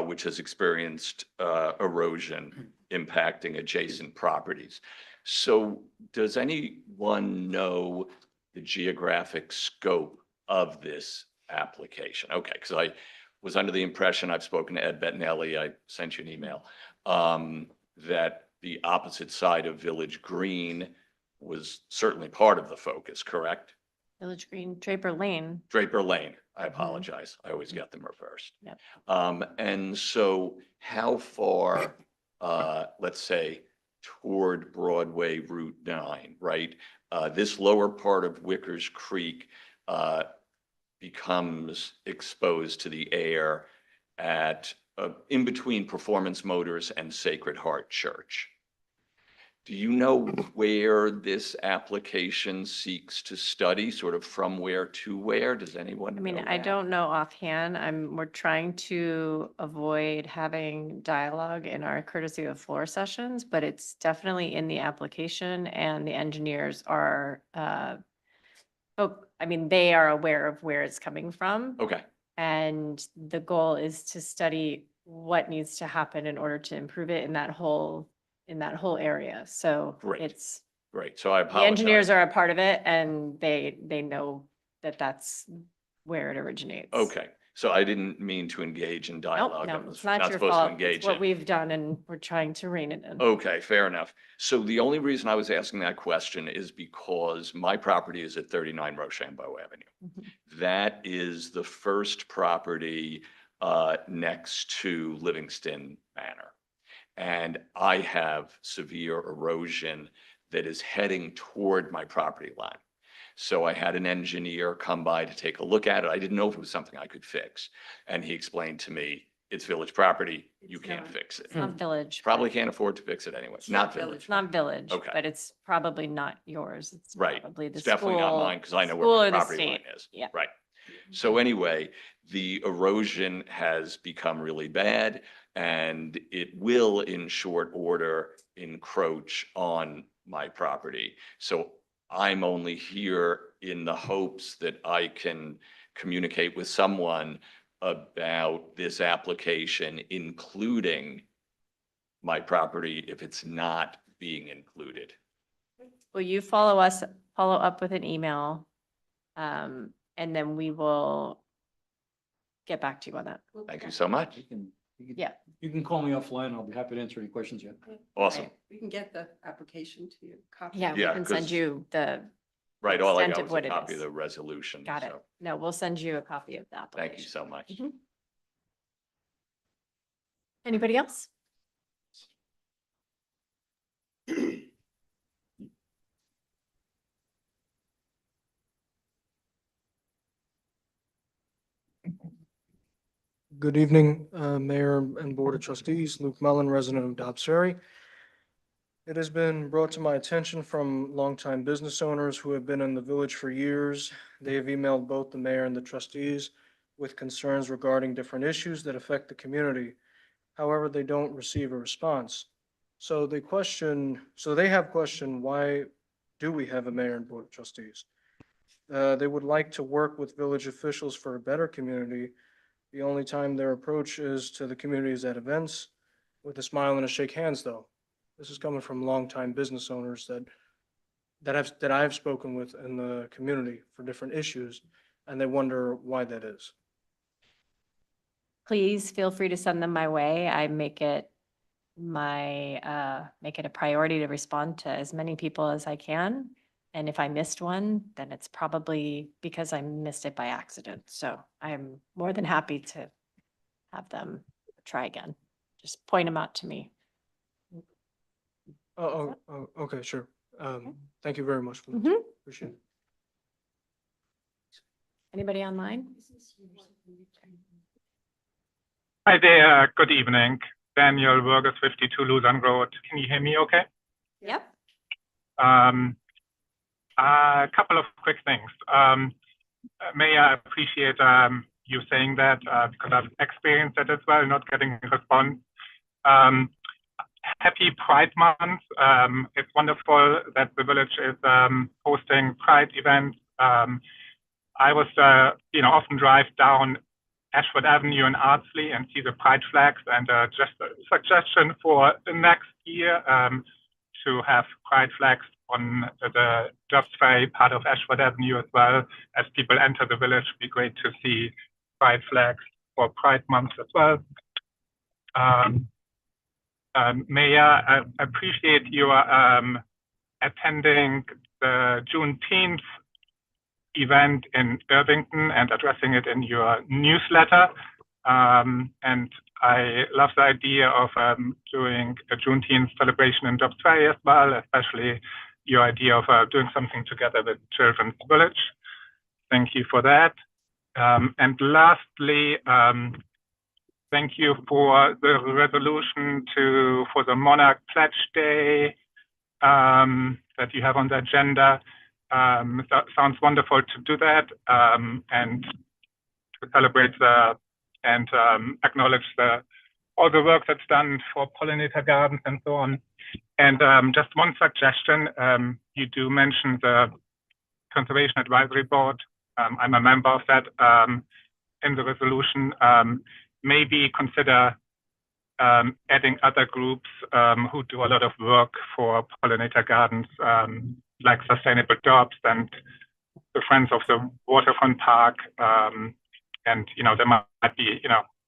which has experienced erosion impacting adjacent properties. So does anyone know the geographic scope of this application? Okay, because I was under the impression, I've spoken to Ed Bettinelli, I sent you an email, that the opposite side of Village Green was certainly part of the focus, correct? Village Green, Draper Lane. Draper Lane, I apologize. I always get them reversed. Yep. And so how far, let's say, toward Broadway Route 9, right? This lower part of Wickers Creek becomes exposed to the air at in between Performance Motors and Sacred Heart Church. Do you know where this application seeks to study, sort of from where to where? Does anyone I mean, know I that? don't know offhand. We're trying to avoid having dialogue in our courtesy of floor sessions, but it's definitely in the application and the engineers are, they are aware of where it's coming from. Okay, And the goal is to study what needs to happen in order to improve it in that whole area. So Great. it's, great. So I the engineers apologize. are a part of it and they know that that's where it originates. Okay, so I didn't mean to engage in Nope, dialogue. no, I was it's not your supposed to fault. engage It's what in. we've done and we're trying to rein it in. Okay, fair enough. So the only reason I was asking that question is because my property is at 39 Rochambeau Avenue. Mhm. That is the first property next to Livingston Manor. And I have severe erosion that is heading toward my property line. So I had an engineer come by to take a look at it. I didn't know if it was something I could fix. And he explained to me, it's village property, you can't not. fix it. It's not village. Probably can't afford to fix it anyway. Not village. It's not village, Okay. but it's probably not yours. It's Right. probably the It's definitely not school- mine because I know school where or my the property line state. is. Yeah. Right. So anyway, the erosion has become really bad and it will in short order encroach on my property. So I'm only here in the hopes that I can communicate with someone about this application, including my property if it's not being included. Will you follow up with an email? And then we will get back to you on that. Thank you so much. Yeah. You can call me offline. I'll be happy to answer any questions you have. Awesome. We can get the application to you. Copy. Yeah, we Yeah, can send 'cause- you the Right, all I extent got of was what a it copy of is. the resolution. Got it. so No, we'll send you a copy of the application. Thank you so much. Mhm. Anybody else? Good evening, Mayor and Board of Trustees. Luke Mullen, resident of Dobbs Ferry. It has been brought to my attention from longtime business owners who have been in the village for years. They have emailed both the mayor and the trustees with concerns regarding different issues that affect the community. However, they don't receive a response. So they have questioned, why do we have a mayor and board of trustees? They would like to work with village officials for a better community. The only time their approach is to the communities at events with a smile and a shake hands, though. This is coming from longtime business owners that I've spoken with in the community for different issues, and they wonder why that is. Please feel free to send them my way. I make it a priority to respond to as many people as I can. And if I missed one, then it's probably because I missed it by accident. So I'm more than happy to have them try again. Just point them out to me. Okay, sure. Thank you very much for this. Mhm. Appreciate it. Anybody online? Hi there, good evening. Daniel Burgess, 52 Luzerne Road. Can you hear me okay? Yep. A couple of quick things. Mayor, I appreciate you saying that because I've experienced that as well, not getting a response. Um, Happy Pride Month. It's wonderful that the village is hosting Pride events. I was, often drive down Ashford Avenue in Ardsley and see the Pride flags, and just a suggestion for the next year to have Pride flags on the Dobbs Ferry part of Ashford Avenue as well. As people enter the village, it'd be great to see Pride flags for Pride Month as well. Mayor, I appreciate you attending the Juneteenth event in Irvington and addressing it in your newsletter. And I love the idea of doing a Juneteenth celebration in Dobbs Ferry as well, especially your idea of doing something together with Children's Village. Thank you for that. And lastly, thank you for the resolution for the Monarch Pledge Day that you have on the agenda. That sounds wonderful to do that and to celebrate and acknowledge all the work that's done for pollinator gardens and so on. And just one suggestion, you do mention the Conservation Advisory Board. I'm a member of that in the resolution. Maybe consider adding other groups who do a lot of work for pollinator gardens, like Sustainable Dobbs and the Friends of the Waterfront Park. And, there might be,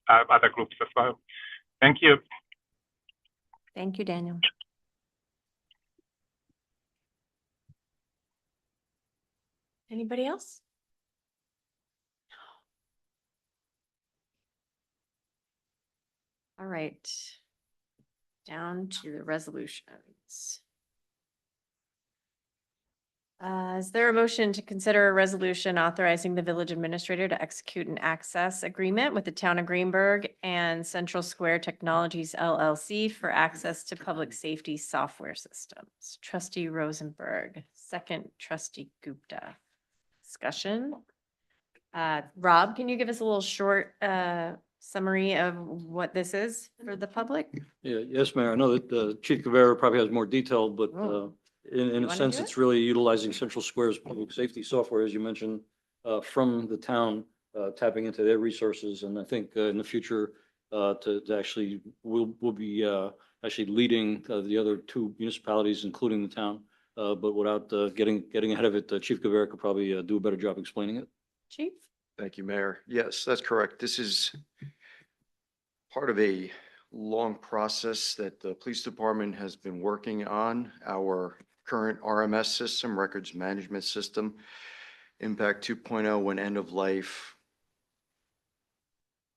other groups as well. Thank you. Thank you, Daniel. Anybody else? All right. Down to the resolutions. Is there a motion to consider a resolution authorizing the village administrator to execute an access agreement with the town of Greenberg and Central Square Technologies LLC for access to public safety software systems? Trustee Rosenberg, second trustee Gupta. Discussion. Rob, can you give us a little short summary of what this is for the public? Yeah, yes, Mayor. I know that Chief Guevara probably has more detail, but in a wanna sense, do it's really utilizing Central Square's public safety software, as you mentioned, from the town, tapping into their resources. And I think in the future, to actually, we'll be actually leading the other two municipalities, including the town. But without getting ahead of it, Chief Guevara could probably do a better job explaining it. Chief? Thank you, Mayor. Yes, that's correct. This is part of a long process that the police department has been working on. Our current RMS system, Records Management System, Impact 2.0 went end of life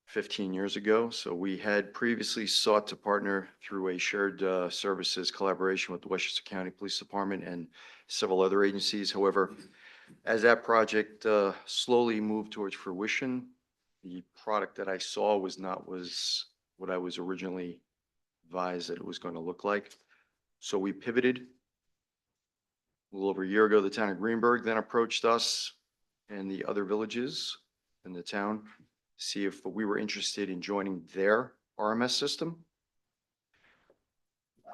15 years ago. So we had previously sought to partner through a shared services collaboration with the Westchester County Police Department and several other agencies. However, as that project slowly moved towards fruition, the product that I saw was not what I was originally advised that it was going to look like. So we pivoted. A little over a year ago, the town of Greenberg then approached us and the other villages in the town to see if we were interested in joining their RMS system.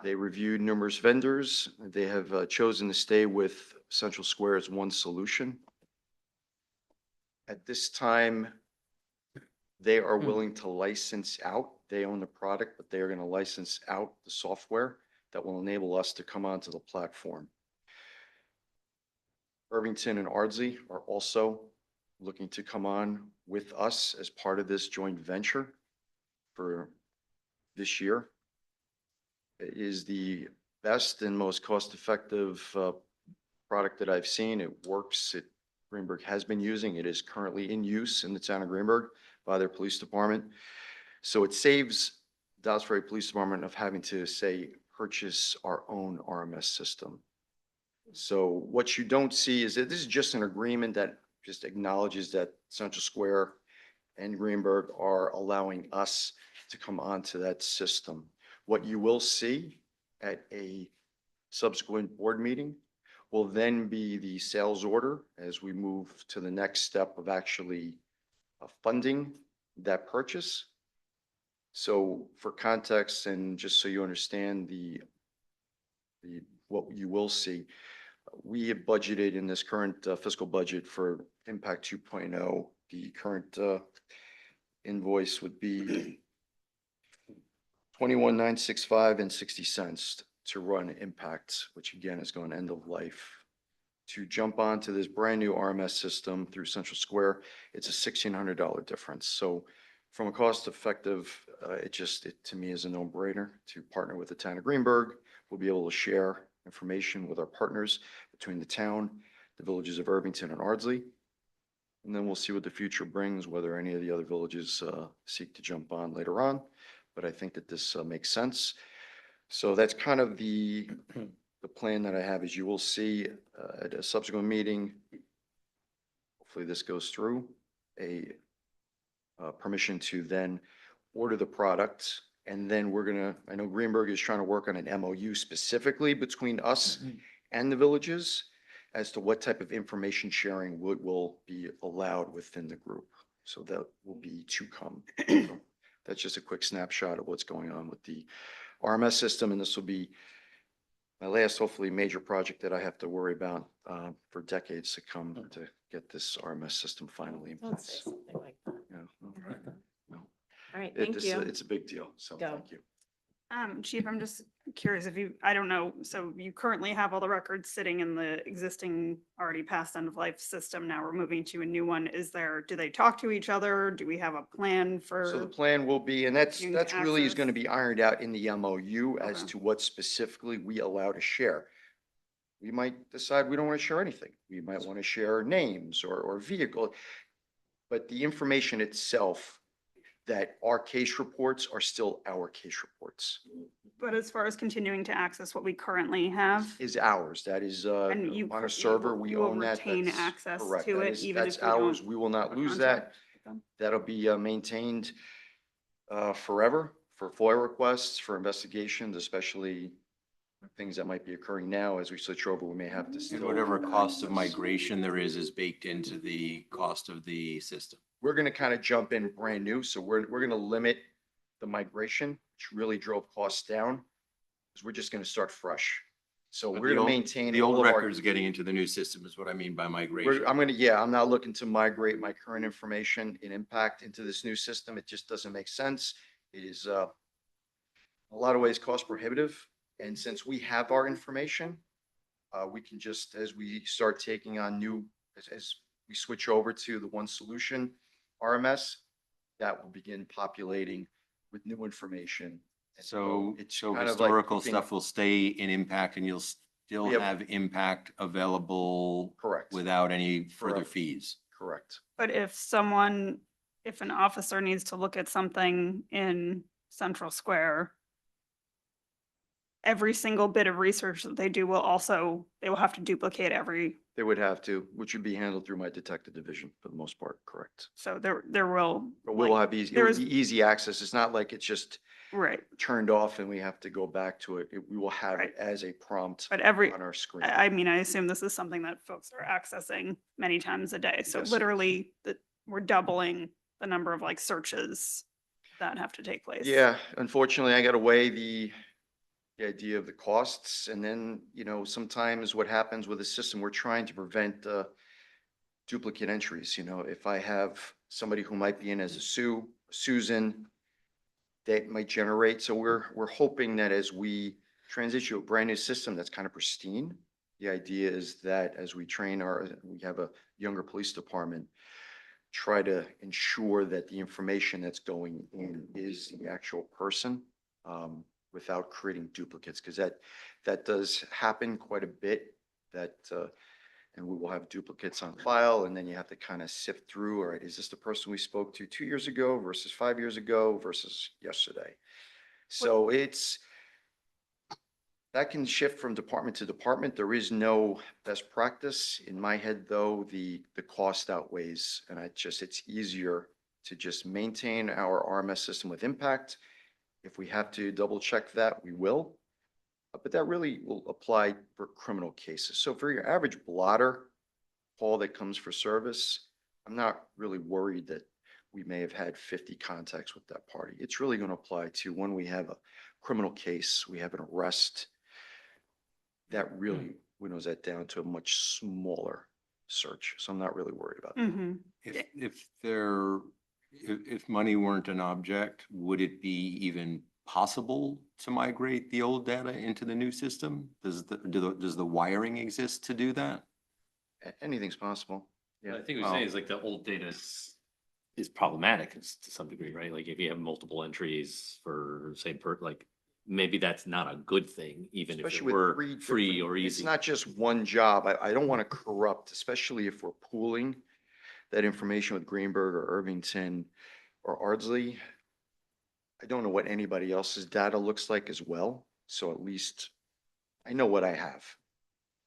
They reviewed numerous vendors. They have chosen to stay with Central Square as one solution. At this time, they are willing to license out. They own the product, but they are going to license out the software that will enable us to come onto the platform. Irvington and Ardsley are also looking to come on with us as part of this joint venture for this year. It is the best and most cost-effective product that I've seen. It works. Greenberg has been using. It is currently in use in the town of Greenberg by their police department. So it saves Dobbs Ferry Police Department of having to, say, purchase our own RMS system. So what you don't see is that this is just an agreement that just acknowledges that Central Square and Greenberg are allowing us to come onto that system. What you will see at a subsequent board meeting will then be the sales order as we move to the next step of actually funding that purchase. So for context and just so you understand what you will see, we have budgeted in this current fiscal budget for Impact 2.0. The current invoice would be 21,965 and 60 cents to run Impact, which again is going end of life. To jump onto this brand new RMS system through Central Square, it's a $1,600 difference. So from a cost effective, it to me is a no-brainer to partner with the town of Greenberg. We'll be able to share information with our partners between the town, the villages of Irvington and Ardsley. And then we'll see what the future brings, whether any of the other villages seek to jump on later on. But I think that this makes sense. So that's kind of the plan that I have. As you will see at a subsequent meeting, hopefully this goes through, a permission to then order the product. And then I know Greenberg is trying to work on an MOU specifically between us and the villages as to what type of information sharing will be allowed within the group. So that will be to come. That's just a quick snapshot of what's going on with the RMS system. And this will be my last, hopefully, major project that I have to worry about for decades to come to get this RMS system finally in Don't say place. something like that. Yeah. No. All right, thank you. It's a big deal. So Go. thank you. Chief, I'm just curious if I don't know, so you currently have all the records sitting in the existing already passed end of life system. Now we're moving to a new one. Do they talk to each other? Do we have a plan for? So the plan will be, and that's Continuing to really is access? going to be ironed out in the MOU as Okay. to what specifically we allow to share. We might decide we don't want to share anything. We might want to share names or vehicle. But the information itself, that our case reports are still our case reports, But as far as continuing to access what we currently have, is ours. That is and you on you a server. will- We you will own that. retain That's access correct. to That it is- even That's if we ours. don't We will not have a lose that. contract with them? That'll be maintained forever for FOIA requests, for investigations, especially things that might be occurring now as we switch over. We may have to And still. whatever cost of migration there is baked into the cost of the system. We're going to kind of jump in brand new. So we're going to limit the migration, which really drove costs down, because we're just going to start fresh. So But we're the going to old- maintain The all old of our. records getting into the new system is what I mean by migration. I'm not looking to migrate my current information in Impact into this new system. It just doesn't make sense. It is a lot of ways cost prohibitive. And since we have our information, we can just, as we start taking on as we switch over to the one solution RMS, that will begin populating with new information. And So it's kind of like historical keeping- stuff will stay in Impact and you'll still We have- have Impact available Correct. without any further Correct. fees. Correct. But if an officer needs to look at something in Central Square, every single bit of research that they do they will have to duplicate They would have to, which would be handled through my detective division for the most part, correct. so there will. But we'll like, have easy, it there will is- be easy access. It's not like it's just Right, turned off and we have to go back to it. We will have it Right. as a prompt but on our screen. I assume this is something that folks are accessing many times a day. So Yes. literally, we're doubling the number of like searches that have to take place. Yeah, unfortunately, I got to weigh the idea of the costs. And then, sometimes what happens with the system, we're trying to prevent duplicate entries. If I have somebody who might be in as a Susan, that might generate. So we're hoping that as we transition to a brand new system that's kind of pristine, the idea is that as we we have a younger police department, try to ensure that the information that's going in is the actual person, without creating duplicates, because that does happen quite a bit, and we will have duplicates on file, and then you have to kind of sift through, all right, is this the person we spoke to 2 years ago versus 5 years ago versus yesterday? So that can shift from department to department. There is no best practice. In my head, though, the cost outweighs, and it's easier to just maintain our RMS system with Impact. If we have to double check that, we will. But that really will apply for criminal cases. So for your average blotter call that comes for service, I'm not really worried that we may have had 50 contacts with that party. It's really going to apply to when we have a criminal case, we have an arrest. That really winnows that down to a much smaller search. So I'm not really worried about that. If money weren't an object, would it be even possible to migrate the old data into the new system? Does the wiring exist to do that? Anything's possible. I think what we're saying is like the old data is problematic to some degree, right? Like if you have multiple entries for same like maybe that's not a good thing, even if it Especially with were three free different- or It's easy. not just one job. I don't want to corrupt, especially if we're pooling that information with Greenberg or Irvington or Ardsley. I don't know what anybody else's data looks like as well. So at least I know what I have.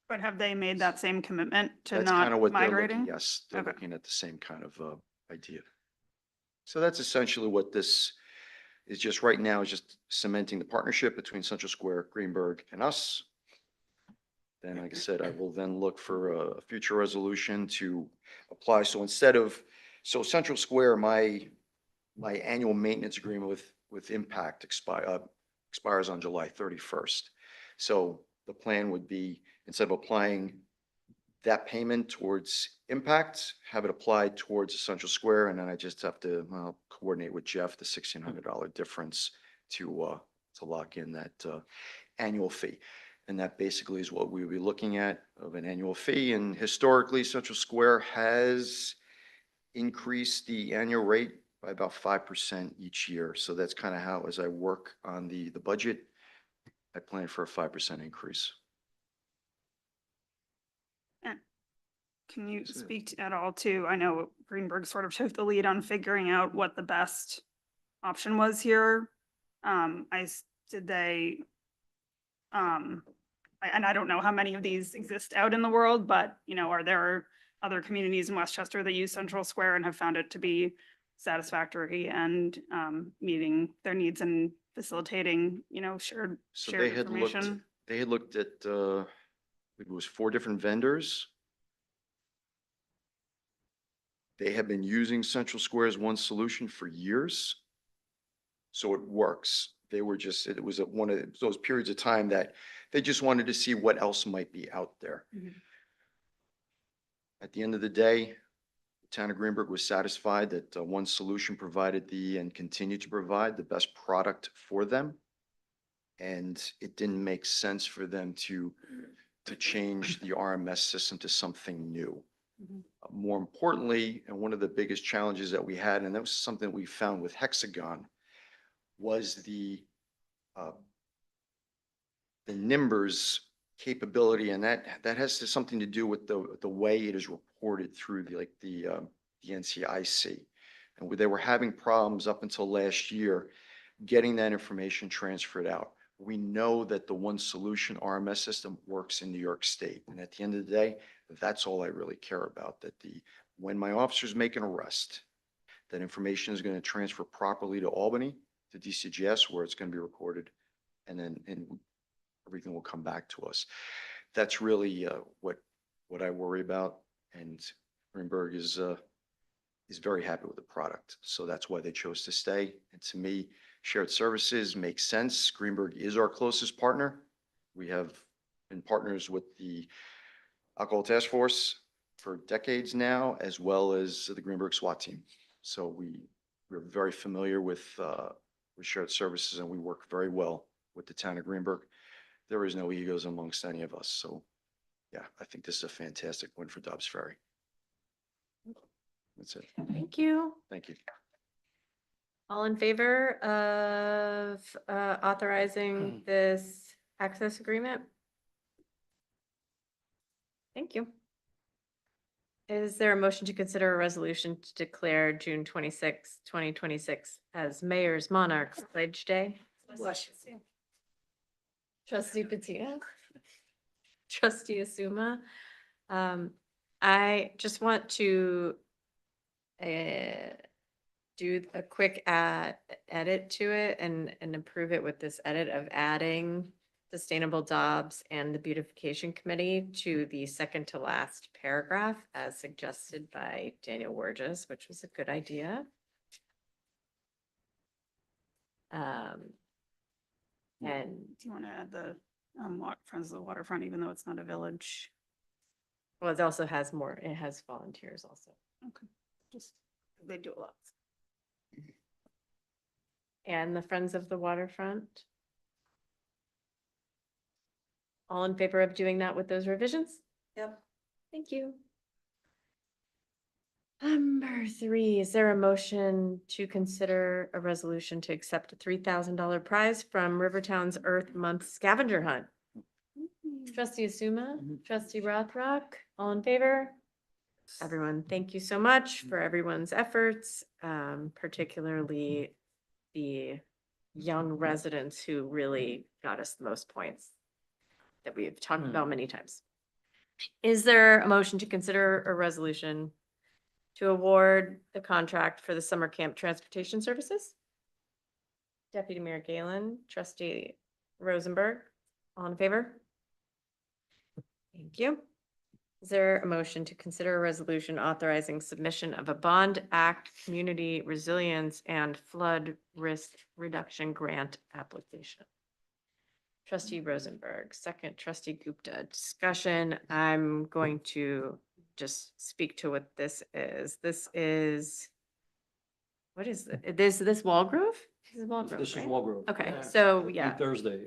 But have they made that same commitment to That's kind of not what they're looking, migrating? yes, they're Okay. looking at the same kind of idea. So that's essentially what this is just right now, is just cementing the partnership between Central Square, Greenberg, and us. Then, like I said, I will then look for a future resolution to apply. So Central Square, my annual maintenance agreement with Impact expires on July 31st. So the plan would be, instead of applying that payment towards Impact, have it applied towards Central Square, and then I just have to coordinate with Jeff the $1,600 difference to lock in that annual fee. And that basically is what we would be looking at of an annual fee. And historically, Central Square has increased the annual rate by about 5% each year. So that's kind of how, as I work on the budget, I plan for a 5% increase. Can you speak at all to, I know Greenberg sort of took the lead on figuring out what the best option was here. Did they, and I don't know how many of these exist out in the world, but are there other communities in Westchester that use Central Square and have found it to be satisfactory and meeting their needs and facilitating, shared So they information? had looked at, it was 4 different vendors. They have been using Central Square as one solution for years. So it works. It was at one of those periods of time that they just wanted to see what else might be out there. At the end of the day, the town of Greenberg was satisfied that one solution provided and continued to provide the best product for them. And it didn't make sense for them to change the RMS system to something new. More importantly, and one of the biggest challenges that we had, and that was something we found with Hexagon, was the Nimbers capability, and that has something to do with the way it is reported through the NCIC. And they were having problems up until last year getting that information transferred out. We know that the one solution RMS system works in New York State. And at the end of the day, that's all I really care about, that when my officers make an arrest, that information is going to transfer properly to Albany, to DCGS, where it's going to be recorded, and then everything will come back to us. That's really what I worry about. And Greenberg is very happy with the product. So that's why they chose to stay. And to me, shared services make sense. Greenberg is our closest partner. We have been partners with the Alcohol Task Force for decades now, as well as the Greenberg SWAT team. So we're very familiar with shared services, and we work very well with the town of Greenberg. There is no egos amongst any of us. So yeah, I think this is a fantastic win for Dobbs Ferry. That's it. Thank you. Thank you. All in favor of authorizing this access agreement? Thank you. Is there a motion to consider a resolution to declare June 26, 2026 as Mayor's Monarchs Pledge Day? Trustee Patina? Trustee Asuma? I just want to do a quick edit to it and approve it with this edit of adding Sustainable Dobbs and the Beautification Committee to the second to last paragraph as suggested by Daniel Wurgis, which was a good idea. And Do you want to add the Friends of the Waterfront, even though it's not a village? well, it also has more, it has volunteers also. Okay, just, they do a lot. And the Friends of the Waterfront. All in favor of doing that with those revisions? Yep. Thank you. Number 3, is there a motion to consider a resolution to accept a $3,000 prize from Rivertown's Earth Month scavenger hunt? Trustee Asuma, trustee Rothrock, all in favor? Everyone, thank you so much for everyone's efforts, particularly the young residents who really got us the most points that we have talked about many times. Is there a motion to consider a resolution to award the contract for the summer camp transportation services? Deputy Mayor Galen, trustee Rosenberg, all in favor? Thank you. Is there a motion to consider a resolution authorizing submission of a Bond Act Community Resilience and Flood Risk Reduction Grant application? Trustee Rosenberg, second trustee Gupta. Discussion. I'm going to just speak to what this is. This is, what is it? This Walgrove? This is Walgrove, This is right? Walgrove. Okay, Yeah. so yeah. Thursday.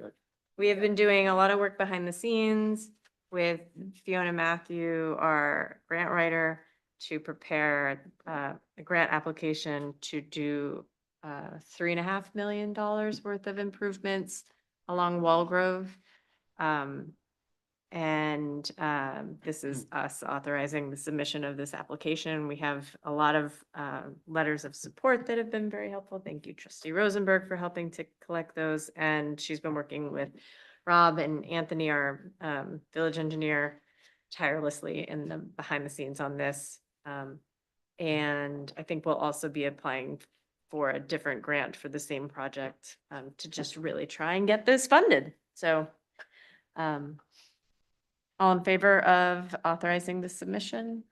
We have been doing a lot of work behind the scenes with Fiona Matthew, our grant writer, to prepare a grant application to do $3.5 million worth of improvements along Walgrove. This is us authorizing the submission of this application. We have a lot of letters of support that have been very helpful. Thank you, trustee Rosenberg, for helping to collect those. And she's been working with Rob and Anthony, our village engineer, tirelessly in the behind the scenes on this. And I think we'll also be applying for a different grant for the same project to just really try and get this funded. So all in favor of authorizing the submission?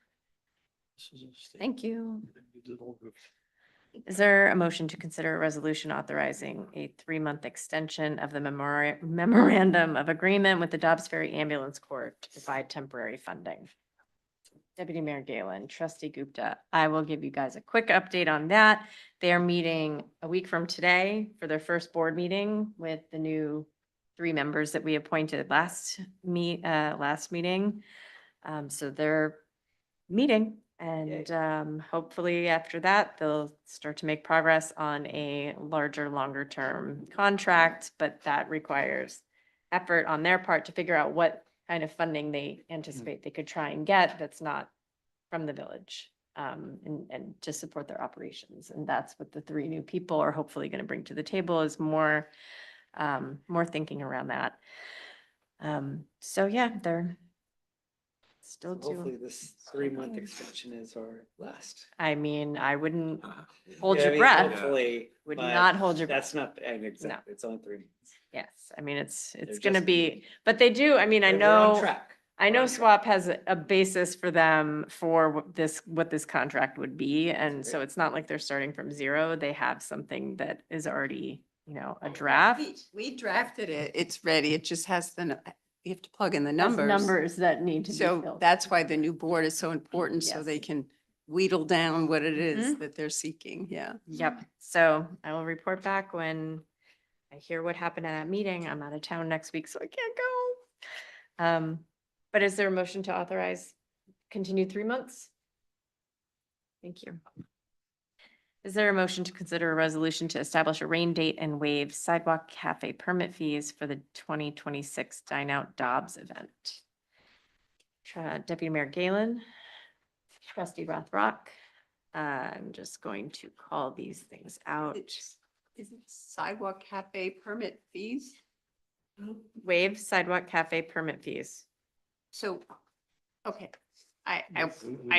Thank you. Is there a motion to consider a resolution authorizing a 3-month extension of the memorandum of agreement with the Dobbs Ferry Ambulance Corps to provide temporary funding? Deputy Mayor Galen, trustee Gupta, I will give you guys a quick update on that. They are meeting a week from today for their first board meeting with the new 3 members that we appointed last meeting. So they're meeting, and hopefully after that, they'll start to make progress on a larger, longer term contract, but that requires effort on their part to figure out what kind of funding they anticipate they could try and get that's not from the village, and to support their operations. And that's what the 3 new people are hopefully going to bring to the table, is more thinking around that. So yeah, they're still Hopefully doing. this 3-month extension is our last. I mean, I wouldn't hold Yeah, I your mean, breath. Hopefully. Would but not hold your That's not, and exactly, it's only 3 months. Yes, I mean, it's They're gonna just- be, but they do, I mean, I We're on know, track. I know SWAP has a basis for them for what this contract would be. And so it's not like they're starting from zero. They have something that is already, a draft. We drafted it. It's ready. It just has you have to plug in the Has numbers. Numbers that need to be So filled. that's why the new board is so important, so Yes. they can wheedle down what it is Mhm. that they're seeking. Yeah. Yep, so I will report back when I hear what happened at that meeting. I'm out of town next week, so I can't go. But is there a motion to authorize continued 3 months? Thank you. Is there a motion to consider a resolution to establish a rain date and waive sidewalk cafe permit fees for the 2026 Dine Out Dobbs event? Deputy Mayor Galen, trustee Rothrock. I'm just going to call these things out. Is it sidewalk cafe permit fees? Waive sidewalk cafe permit fees. So, okay, I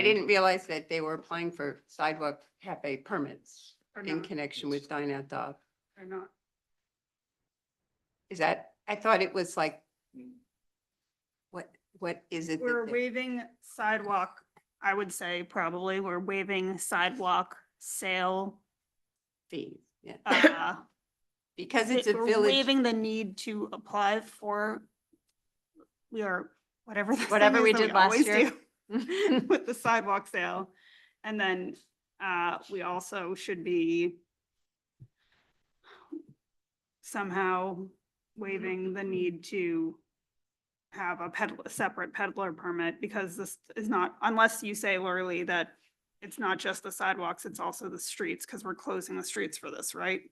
didn't realize that they were applying for sidewalk cafe permits Or in not. connection with Dine Out Dog. Or not. Is that, I thought it was like, what is it? that We're they- waiving sidewalk, I would say probably, we're waiving sidewalk sale Fees, yeah. Because it's a we're village, waiving the need to apply for, we are, whatever the Whatever thing we is that did last always year. do with the sidewalk sale. And then we also should be somehow waiving the need to have a separate peddler permit, because this is not, unless you say, Lorley, that it's not just the sidewalks, it's also the streets, because we're closing the streets for this, right?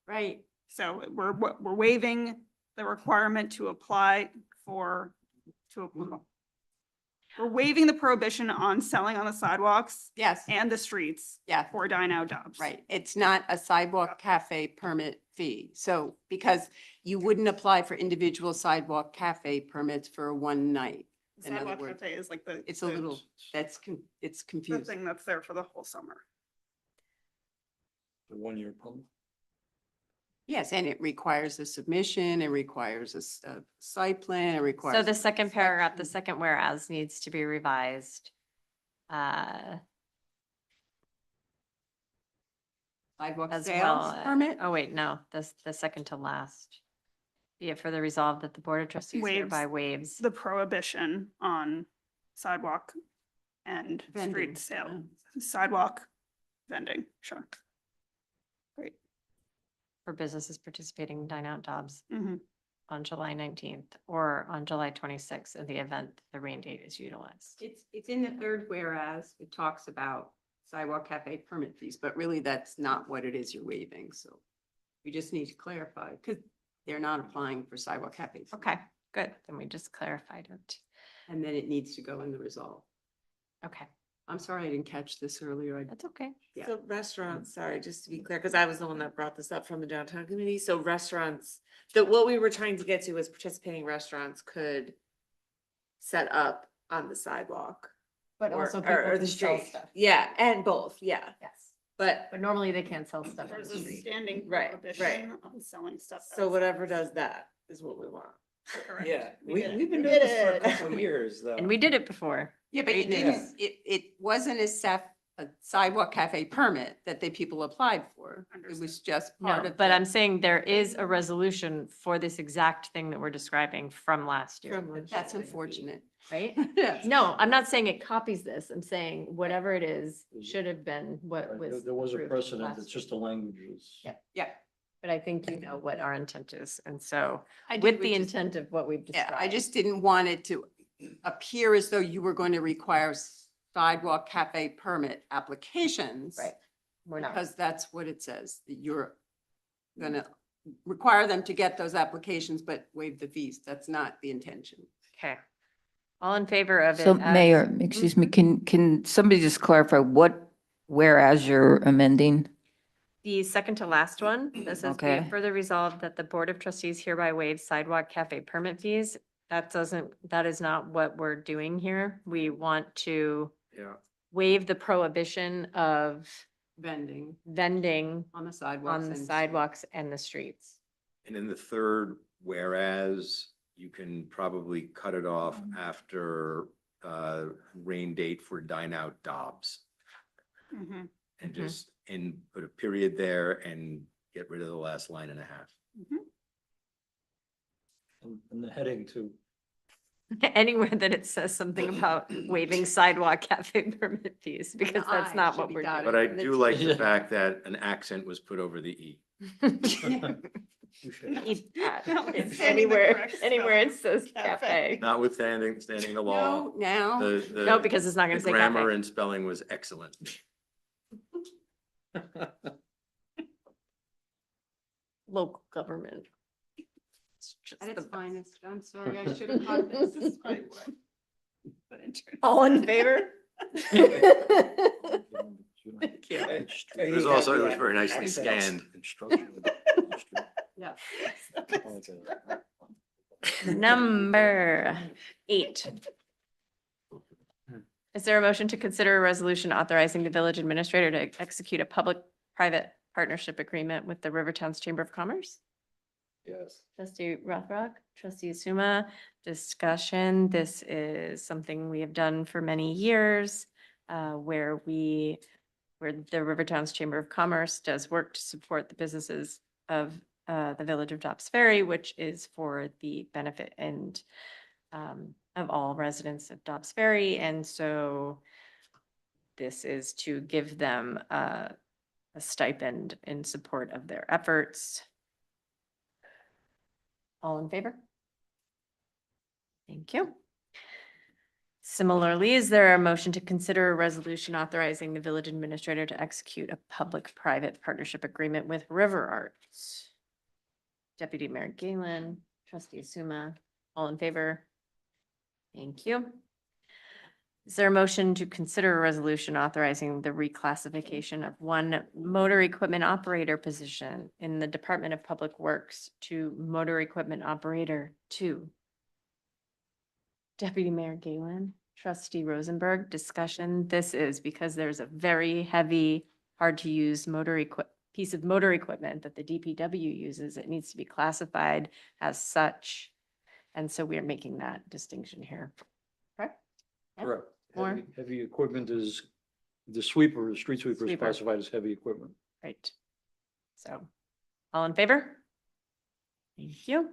right? So we're waiving the requirement to apply for, we're waiving the prohibition on selling on the sidewalks Yes, and the streets yeah, for Dine Out Dobbs. right. It's not a sidewalk cafe permit fee. So because you wouldn't apply for individual sidewalk cafe permits for one night. The In other Sidewalk words, cafe is like it's a little, it's the confusing. thing that's there for the whole summer. The 1-year permit. Yes, and it requires a submission, it requires a site plan, it requires. So the second paragraph, the second whereas needs to be revised. Sidewalk As sales well. permit? Oh, wait, no, the second to last. Be it further resolved that the Board of Trustees hereby waives. The prohibition on sidewalk and Vending, street sale, sidewalk vending, sure. Great. For businesses participating in Dine Out Dobbs Mhm. on July 19th or on July 26th in the event the rain date is utilized. It's in the third whereas, it talks about sidewalk cafe permit fees, but really that's not what it is you're waiving, so. We just need to clarify, because they're not applying for sidewalk cafes. Okay, good. Then we just clarified it. And then it needs to go in the resolve. Okay, I'm sorry I didn't catch this earlier. that's okay. Yeah. So restaurants, sorry, just to be clear, because I was the one that brought this up from the downtown community. So restaurants, what we were trying to get to was participating restaurants could set up on the sidewalk. But or- also or people the can sell street. stuff. Yeah, and both, yeah. Yes. But, But normally they can't sell stuff on There's the a street. standing Right, prohibition on selling stuff. so whatever does that is what we want. Correct. Yeah, We we, did it. we've been We doing did this for a it. couple of years, though. And we did it before. Yeah, but it Yeah. didn't, it wasn't a sidewalk cafe permit that the people applied for. It was just part No, of. but the- I'm saying there is a resolution for this exact thing that we're describing from last year, That's unfortunate. right? Yes. No, I'm not saying it copies this. I'm saying whatever it is should have been what Right, was. There was a approved precedent, last it's year. just the language is. Yeah. Yeah. But I think you know what our intent is. And so I did, with we the just- intent of what we've Yeah, described. I just didn't want it to appear as though you were going to require sidewalk cafe permit applications. Right. We're not. Because that's what it says, that you're gonna require them to get those applications, but waive the fees. That's not the intention. Okay. All in favor of it? So as- Mayor, excuse me, can somebody just clarify what whereas you're amending? The second to last one, this is be it Okay. further resolved that the Board of Trustees hereby waives sidewalk cafe permit fees. That is not what we're doing here. We want to Yeah. waive the prohibition of Vending vending on the sidewalks. on the and- sidewalks and the streets. And in the third, whereas you can probably cut it off after rain date for Dine Out Dobbs. Mhm. And Mhm. just, and put a period there and get rid of the last line and a half. And the heading too. Anywhere that it says something about waiving sidewalk cafe permit fees, because that's I not should what be we're dotted. But I And do it's- like the Yeah. fact that an accent was put over the E. doing. Notwithstanding It's the anywhere, correct anywhere it spelling. says Cafe. cafe. Notwithstanding, standing the law. No, now, No, because it's not gonna The say grammar cafe. and spelling was excellent. Local government. It's just at the its best. finest. I'm sorry, I should have caught this. This is probably what the intern- All in favor? Thank you. It was also, it was very nicely scanned. Yeah. Number 8. Is there a motion to consider a resolution authorizing the village administrator to execute a public-private partnership agreement with the Rivertowns Chamber of Commerce? Yes. Trustee Rothrock, trustee Suma, discussion. This is something we have done for many years, where the Rivertowns Chamber of Commerce does work to support the businesses of the Village of Dobbs Ferry, which is for the benefit and of all residents of Dobbs Ferry. And so this is to give them a stipend in support of their efforts. All in favor? Thank you. Similarly, is there a motion to consider a resolution authorizing the village administrator to execute a public-private partnership agreement with River Arts? Deputy Mayor Galen, Trustee Suma, all in favor? Thank you. Is there a motion to consider a resolution authorizing the reclassification of one motor equipment operator position in the Department of Public Works to motor equipment operator 2? Deputy Mayor Galen, Trustee Rosenberg, discussion. This is because there's a very heavy, hard to use piece of motor equipment that the DPW uses. It needs to be classified as such. And so we are making that distinction here. Correct? Yeah. Correct. More? Heavy equipment is, the sweeper, the street sweeper is Sweeper. classified as heavy equipment. Right. So, all in favor? Thank you.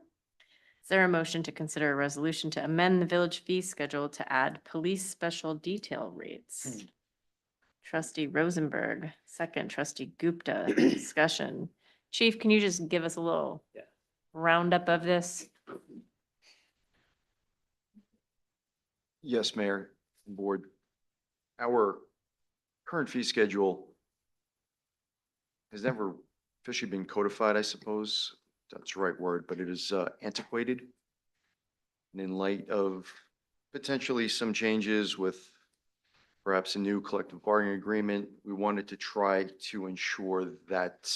Is there a motion to consider a resolution to amend the village fee schedule to add police special detail rates? Trustee Rosenberg, second. Trustee Gupta, discussion. Chief, can you just give us a little roundup of this? Yes, Mayor and Board. Our current fee schedule has never officially been codified, I suppose. That's the right word, but it is antiquated. And in light of potentially some changes with perhaps a new collective bargaining agreement, we wanted to try to ensure that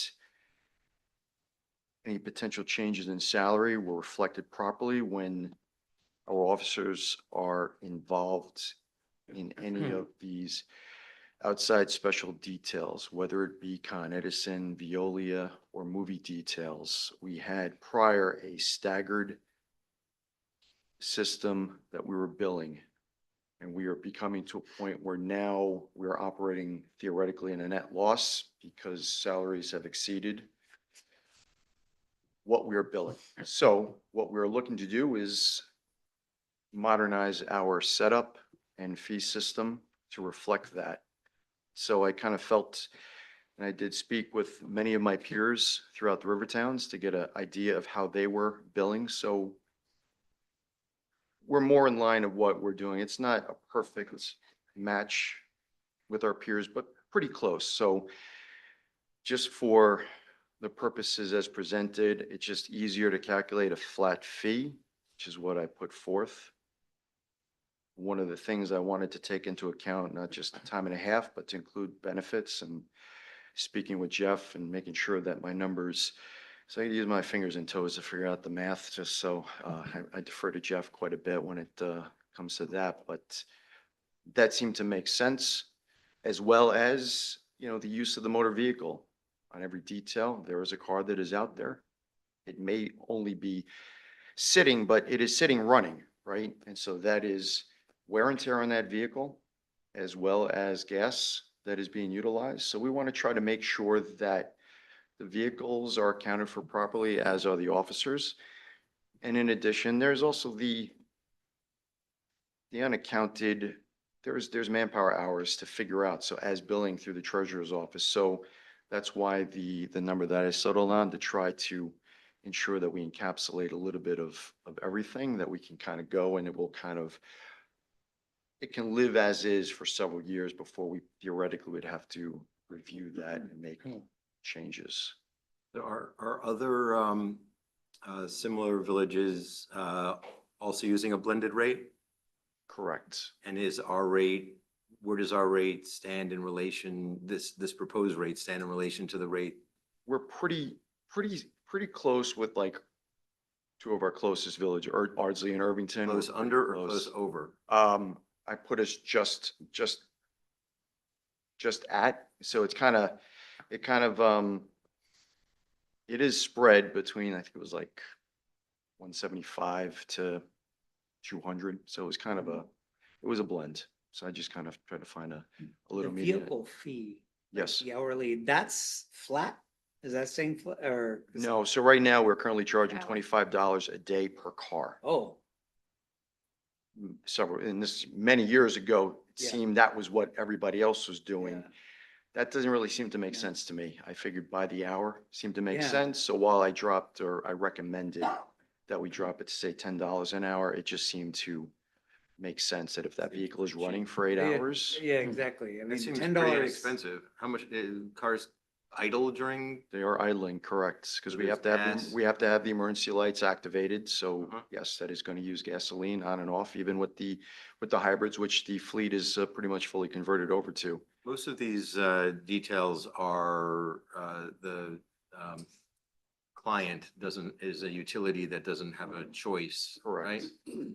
any potential changes in salary were reflected properly when our officers are involved in any of these outside special details, whether it be Con Edison, Veolia, or movie details. We had prior a staggered system that we were billing. And we are becoming to a point where now we're operating theoretically in a net loss because salaries have exceeded what we are billing. So what we're looking to do is modernize our setup and fee system to reflect that. So I kind of felt, and I did speak with many of my peers throughout the river towns to get an idea of how they were billing. So we're more in line of what we're doing. It's not a perfect match with our peers, but pretty close. So just for the purposes as presented, it's just easier to calculate a flat fee, which is what I put forth. One of the things I wanted to take into account, not just the time and a half, but to include benefits, and speaking with Jeff and making sure that my numbers, so I use my fingers and toes to figure out the math, just so I defer to Jeff quite a bit when it comes to that, but that seemed to make sense, as well as, you know, the use of the motor vehicle. On every detail, there is a car that is out there. It may only be sitting, but it is sitting running, right? And so that is wear and tear on that vehicle, as well as gas that is being utilized. So we want to try to make sure that the vehicles are accounted for properly, as are the officers. And in addition, there's also the unaccounted, there's manpower hours to figure out. So as billing through the treasurer's office. So that's why the number that I settled on, to try to ensure that we encapsulate a little bit of everything, that we can kind of go, and it will kind of, it can live as is for several years before we theoretically would have to review that and make changes. There are other similar villages also using a blended rate? Correct. And is our rate, where does our rate stand in relation, this proposed rate stand in relation to the rate? We're pretty close with like two of our closest villages, Ardsley and Irvington. Close We're under pretty or close over? I put us just at, so it's kind of, it is spread between, I think it was like 175 to 200. So it was kind of it was a blend. So I just kind of tried to find a The little median. vehicle fee. Yes. The hourly, that's flat? Is that same, or? No, so right now, we're currently charging Hour. $25 a day per car. Oh, Several, and this, many years ago, it Yeah. seemed that was what everybody else was doing. yeah. That doesn't really seem to make sense to me. I figured by the hour seemed to make Yeah. sense. So while I dropped, or I recommended that we drop it to say $10 an hour, it just seemed to make sense that if that vehicle is running for 8 Yeah, hours, Yeah, exactly. I That mean, seems $10. pretty inexpensive. How much, cars idle during? they are idling, correct? Because So we there's have to have, gas. we have to have the emergency lights activated. So Uh-huh. yes, that is going to use gasoline on and off, even with the hybrids, which the fleet is pretty much fully converted over to. Most of these details are the client is a utility that doesn't have a choice, right? Correct.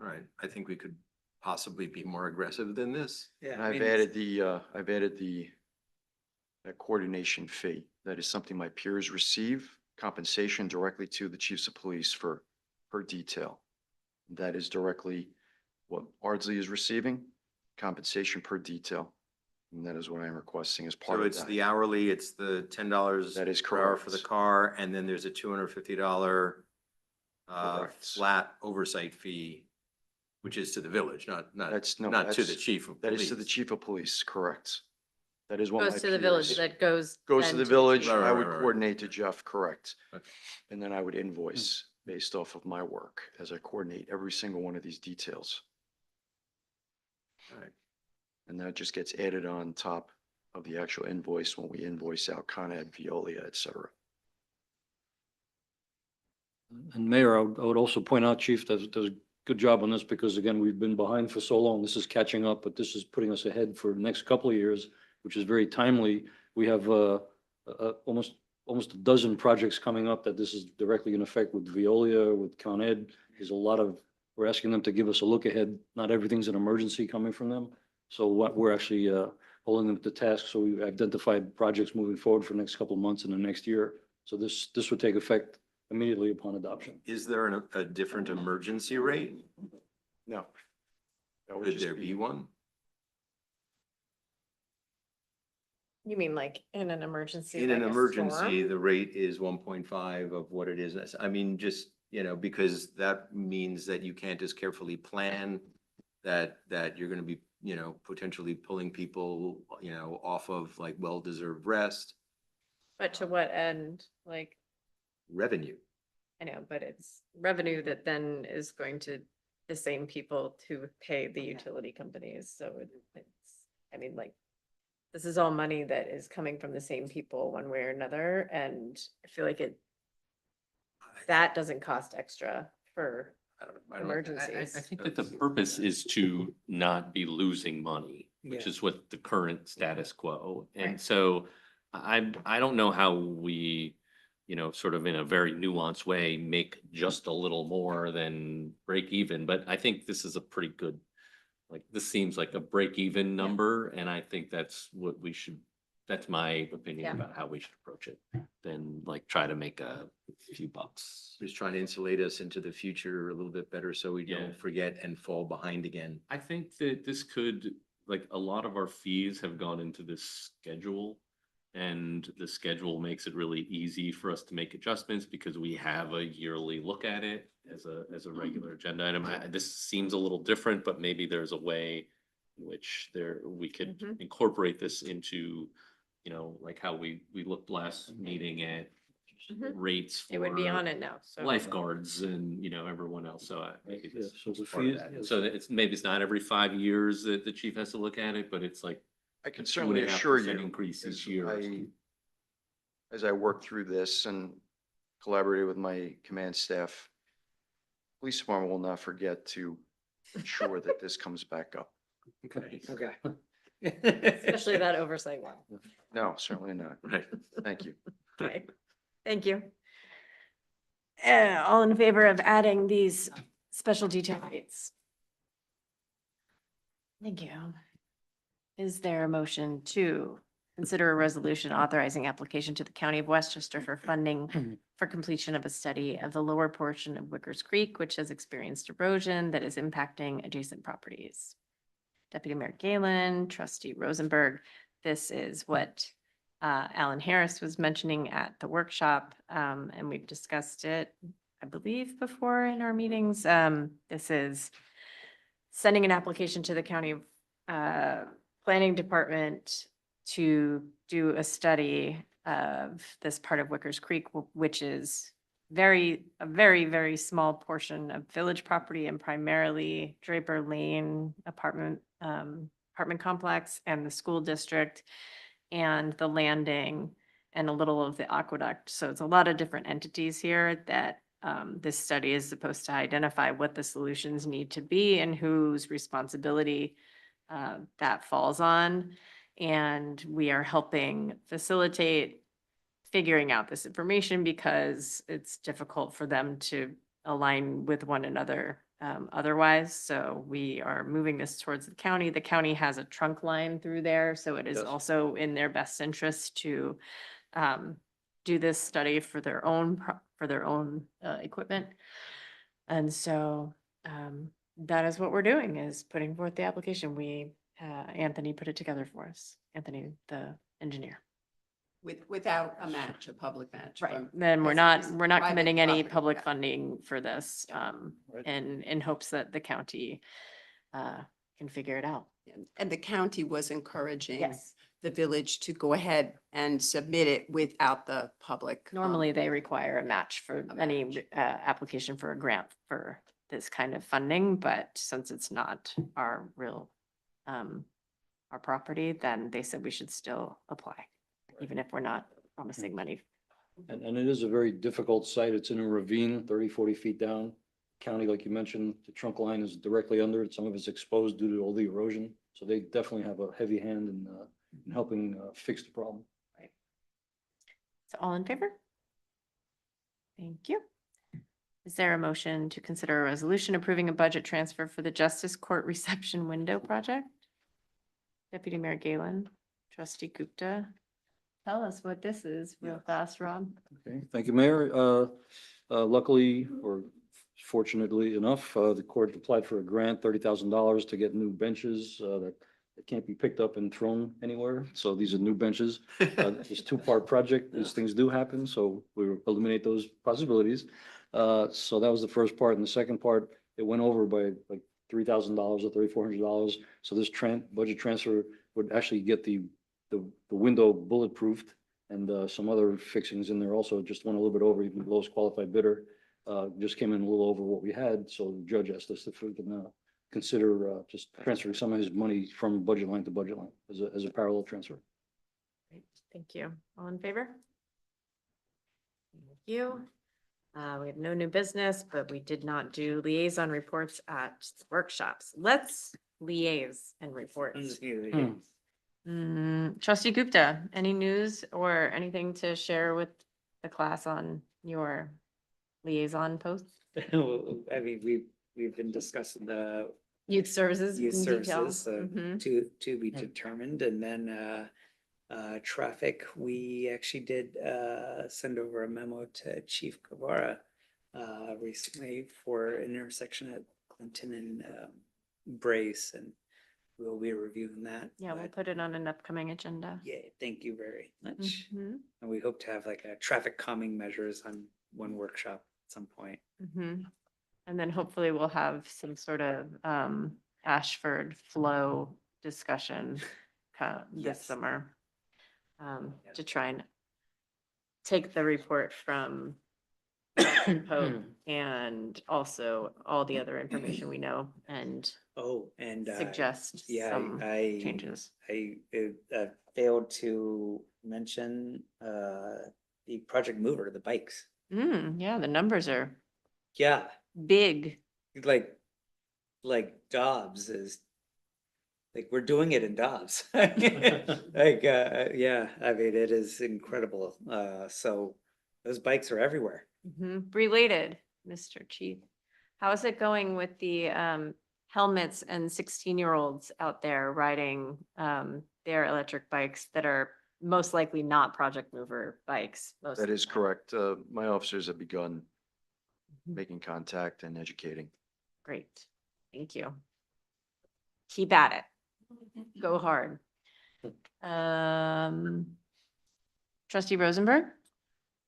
All right, I think we could possibly be more aggressive than this. Yeah, And I I've mean, added that coordination fee. That is something my peers receive, compensation directly to the chiefs of police for per detail. That is directly what Ardsley is receiving, compensation per detail. And that is what I'm requesting as part So of it's that. the hourly, it's the $10 That is per hour for the correct. car, and then there's a $250 Correct. flat oversight fee, which is to the village, not That's, no, not to the that's, chief of that is to the police. chief of police, correct. That is what my Goes to the village, peers. that goes. Goes then to the village, Right, right, I would right, right. coordinate to Jeff, correct. Okay. And then I would invoice based off of my work as I coordinate every single one of these details. All right. And that just gets added on top of the actual invoice when we invoice out Con Ed, Veolia, et cetera. And Mayor, I would also point out, Chief, does a good job on this because again, we've been behind for so long. This is catching up, but this is putting us ahead for the next couple of years, which is very timely. We have almost a dozen projects coming up that this is directly in effect with Veolia, with Con Ed. There's a lot of, we're asking them to give us a look ahead. Not everything's an emergency coming from them. So what we're actually holding them to task. So we've identified projects moving forward for the next couple of months and the next year. So this would take effect immediately upon adoption. Is there a different emergency rate? No. That would Could just there be one? You mean like in an emergency? In an like a emergency, storm? the rate is 1.5 of what it is. I mean, just, because that means that you can't as carefully plan that you're gonna be, potentially pulling people, off of like well-deserved rest, But to what end? Like, revenue. I know, but it's revenue that then is going to the same people to pay the utility companies. So I mean, like, this is all money that is coming from the same people one way or another. And I feel like that doesn't cost extra for I don't know. emergencies. I think that the purpose is to not be losing money, which Yeah. is what the current status quo. And Right. so I don't know how we, sort of in a very nuanced way, make just a little more than break even. But I think this is a pretty good, this seems like a break even number. And I think that's what we should, that's my opinion Yeah. about how we should approach it. Than try to make a few bucks. Just trying to insulate us into the future a little bit better so we Yeah. don't forget and fall behind again. I think that this could, a lot of our fees have gone into this schedule. And the schedule makes it really easy for us to make adjustments because we have a yearly look at it as a regular agenda item. This seems a little different, but maybe there's a way in which we could Mhm. incorporate this into, like how we looked last meeting at Mhm. rates It would be for on it now, so. lifeguards and, everyone else. So maybe Yeah, this so is the part of fees- that. yes. So that maybe it's not every 5 years that the chief has to look at it, but it's like I can certainly 2.5% assure you, increase as each year. as I work through this and collaborated with my command staff, police department will not forget to ensure that this comes back up. Okay. Okay. Especially that oversight one. No, certainly not. Right. Thank you. Okay, thank you. All in favor of adding these special detail rates? Thank you. Is there a motion to consider a resolution authorizing application to the County of Westchester for funding for completion of a study of the lower portion of Wickers Creek, which has experienced erosion that is impacting adjacent properties? Deputy Mayor Galen, Trustee Rosenberg, this is what Alan Harris was mentioning at the workshop, and we've discussed it, I believe, before in our meetings. This is sending an application to the county planning department to do a study of this part of Wickers Creek, which is a very small portion of village property and primarily Draper Lane apartment complex and the school district and the landing and a little of the aqueduct. So it's a lot of different entities here that this study is supposed to identify what the solutions need to be and whose responsibility that falls on. And we are helping facilitate figuring out this information because it's difficult for them to align with one another otherwise. So we are moving this towards the county. The county has a trunk line through there, so it is Yes. also in their best interest to do this study for their own equipment. And so that is what we're doing, is putting forth the application. Anthony put it together for us, Anthony, the engineer. Without a match, a public match. Right, from- then we're because not, it's we're not private committing any property, public yeah. funding for this, Right. in hopes that the county can figure it out. And the county was encouraging Yes. the village to go ahead and submit it without the public. Normally, they require a match for any match. application for a grant for this kind of funding, but since it's not our real, our property, then they said we should still apply, even if we're not promising money. And it is a very difficult site. It's in a ravine, 30, 40 feet down. County, like you mentioned, the trunk line is directly under it. Some of it's exposed due to all the erosion. So they definitely have a heavy hand in helping fix the problem. So all in favor? Thank you. Is there a motion to consider a resolution approving a budget transfer for the Justice Court Reception Window Project? Deputy Mayor Galen, Trustee Gupta, tell us what this is real fast, Rob. Okay, thank you, Mayor. Luckily, or fortunately enough, the court applied for a grant, $30,000 to get new benches that can't be picked up and thrown anywhere. So these are new benches. It's a two-part project. These things do happen, so we eliminate those possibilities. So that was the first part. And the second part, it went over by like $3,000 or $3,400. So this budget transfer would actually get the window bulletproofed and some other fixings in there also. Just went a little bit over, even the lowest qualified bidder just came in a little over what we had. So the judge asked us if we can consider just transferring some of his money from budget line to budget line as a parallel transfer. Great, thank you. All in favor? Thank you. We have no new business, but we did not do liaison reports at workshops. Let's liaise and reports. Trustee Gupta, any news or anything to share with the class on your liaison posts? I mean, we've been discussing the Youth services youth in detail. services, Mhm. to be determined, and then traffic, we actually did send over a memo to Chief Guevara recently for an intersection at Clinton and Brace, and we'll be reviewing that. Yeah, we'll but put it on an upcoming agenda. yeah, thank you very much. Mhm. And we hope to have like a traffic calming measures on one workshop at some point. Mhm. And then hopefully we'll have some sort of Ashford flow discussion this Yes. summer. To try and take the report from Pope and also all the other information we know and Oh, and suggest yeah, some I changes. I failed to mention the Project Mover, the bikes. Yeah, the numbers are Yeah, big. like Dobbs is like we're doing it in Dobbs. Like yeah, I mean it is incredible. So those bikes are everywhere. Related, Mr. Chief. How is it going with the helmets and 16-year-olds out there riding their electric bikes that are most likely not Project Mover bikes? Most That of is the time? correct. My officers have begun making contact and educating. Great, thank you. Keep at it. Go hard. Trustee Rosenberg?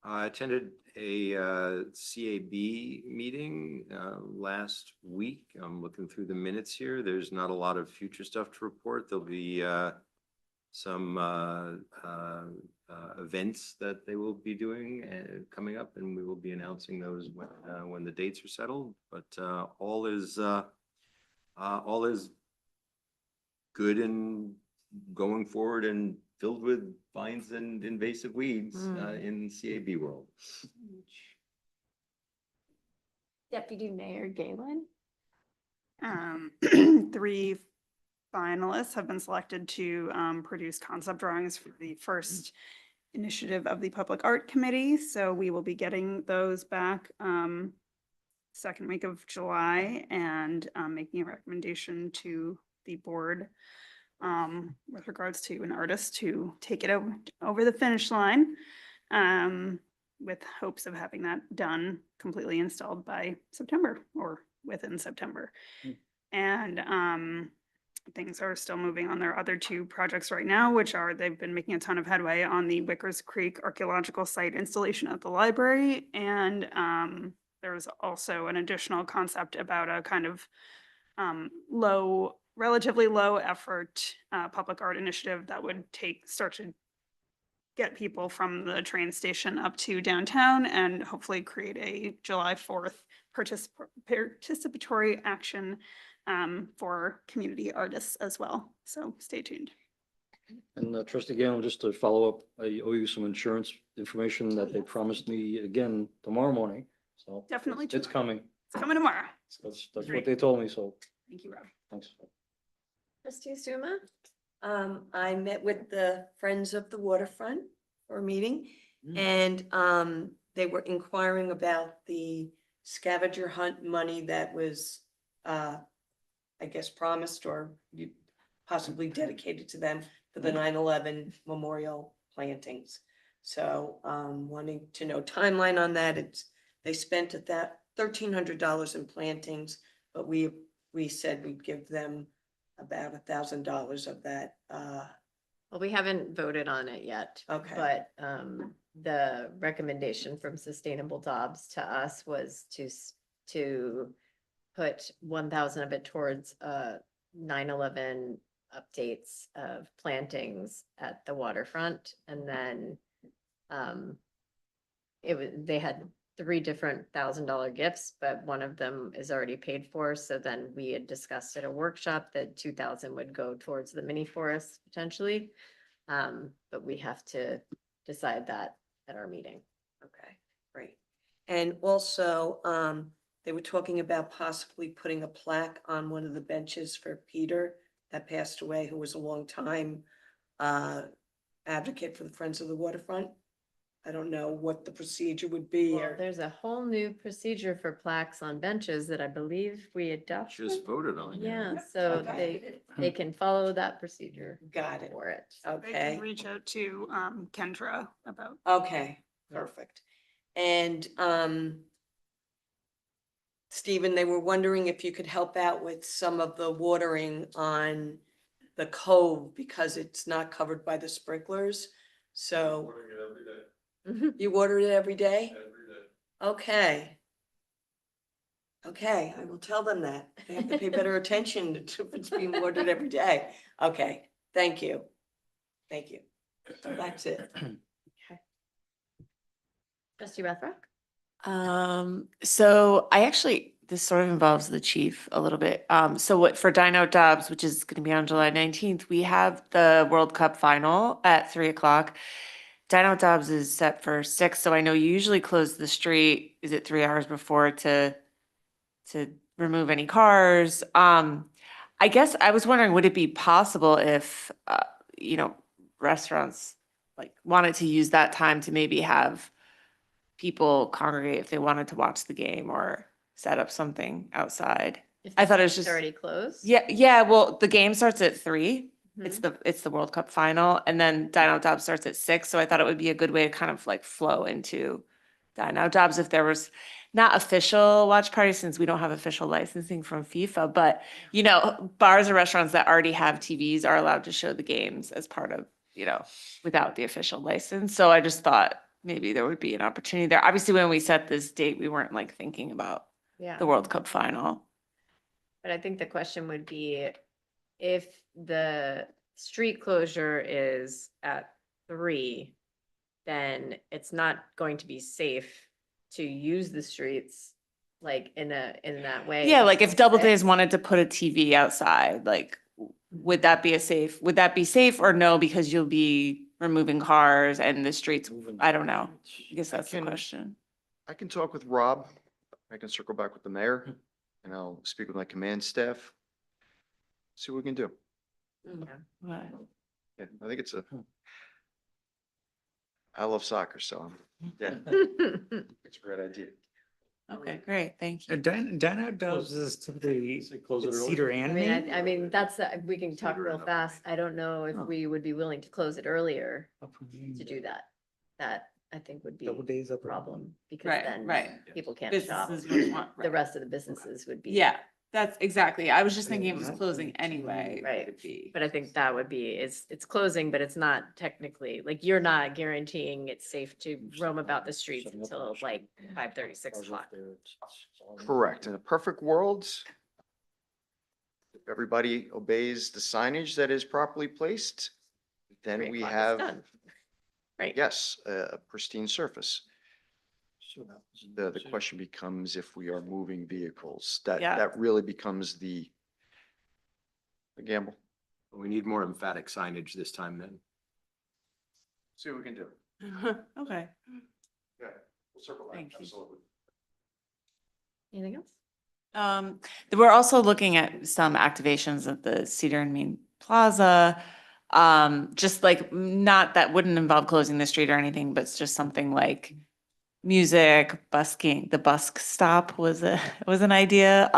I attended a CAB meeting last week. I'm looking through the minutes here. There's not a lot of future stuff to report. There'll be some events that they will be doing coming up, and we will be announcing those when the dates are settled. But all is good and going forward and filled with vines and invasive weeds in CAB world. Deputy Mayor Galen? 3 finalists have been selected to produce concept drawings for the first initiative of the Public Art Committee. So we will be getting those back second week of July and making a recommendation to the board with regards to an artist to take it over the finish line with hopes of having that done, completely installed by September or within September. And things are still moving on their other 2 projects right now, which are they've been making a ton of headway on the Wickers Creek archaeological site installation at the library. And there's also an additional concept about a kind of relatively low effort public art initiative that would start to get people from the train station up to downtown and hopefully create a July 4th participatory action for community artists as well. So stay tuned. And Trustee Galen, just to follow up, I owe you some insurance information that they promised me again tomorrow morning. So Definitely it's coming. It's coming tomorrow. That's what they told me. So Thank you, Rob. thanks. Trustee Suma? I met with the Friends of the Waterfront for a meeting, and they were inquiring about the scavenger hunt money that was, I guess, promised or possibly dedicated to them for the 9/11 memorial plantings. So wanting to know timeline on that. They spent $1,300 in plantings, but we said we'd give them about $1,000 of that. Well, we haven't voted on it yet. Okay. But the recommendation from Sustainable Dobbs to us was to put 1,000 of it towards 9/11 updates of plantings at the waterfront. And then they had 3 different $1,000 gifts, but one of them is already paid for. So then we had discussed at a workshop that 2,000 would go towards the mini forest potentially. But we have to decide that at our meeting. Okay, great. And also, they were talking about possibly putting a plaque on one of the benches for Peter that passed away, who was a long time advocate for the Friends of the Waterfront. I don't know what the procedure would be. Well, there's a whole new procedure for plaques on benches that I believe we adopted. Just voted on. Yeah, so Okay. they can follow that procedure. Got it. For it. They Okay. can reach out to Kendra about. Okay, perfect. And Stephen, they were wondering if you could help out with some of the watering on the cove because it's not covered by the sprinklers. So you water it every day? Okay. Okay, I will tell them that. They have to pay better attention to if it's being watered every day. Okay, thank you. Thank you. So that's it. Trustee Rathrock? So this sort of involves the chief a little bit. So what for Dino Dobbs, which is going to be on July 19th, we have the World Cup final at 3:00. Dino Dobbs is set for 6, so I know you usually close the street. Is it 3 hours before to remove any cars? I guess I was wondering, would it be possible if restaurants wanted to use that time to maybe have people congregate if they wanted to watch the game or set up something outside? I thought it was just already closed. Yeah. Well, the game starts at 3. Mhm. It's the World Cup final, and then Dino Dobbs starts at 6. So I thought it would be a good way to kind of flow into Dino Dobbs if there was not official watch parties, since we don't have official licensing from FIFA, but bars or restaurants that already have TVs are allowed to show the games as part of you know, without the official license. So I just thought maybe there would be an opportunity there. Obviously, when we set this date, we weren't like thinking about Yeah. the World Cup final. But I think the question would be if the street closure is at 3, then it's not going to be safe to use the streets like in that way. Yeah, like if until Doubledays 6. wanted to put a TV outside, like, would that be would that be safe or no? Because you'll be removing cars and the streets, I don't know. I guess that's the question. I can talk with Rob. I can circle back with the mayor and I'll speak with my command staff. See what we can do. Right. Yeah, I think I love soccer, so yeah, it's a great idea. Okay, great, thank you. Dine does is typically Cedar I and mean, me. I mean, we can talk real fast. I don't know if we would be willing to close it earlier to do that. That I think would be Double days a up. problem because Right, then right. people can't shop. Businesses would want, The right. rest of the businesses would be. Yeah, that's exactly. I was just thinking it was closing anyway. Right. It'd be- But I think that would be, it's closing, but it's not technically, like, you're not guaranteeing it's safe to roam about the streets until like 5:30, 6 o'clock. Correct. In a perfect world, if everybody obeys the signage that is properly placed, then 3 we o'clock is have, done. Right. yes, a pristine surface. The question becomes if we are moving vehicles, Yeah. that really becomes the gamble. We need more emphatic signage this time then. See what we can do. Okay. Yeah, we'll circle back. Thank you. Absolutely. Anything else? We're also looking at some activations at the Cedar and Main Plaza. Just like, not that wouldn't involve closing the street or anything, but it's just something like music, busking. The busk stop was an idea.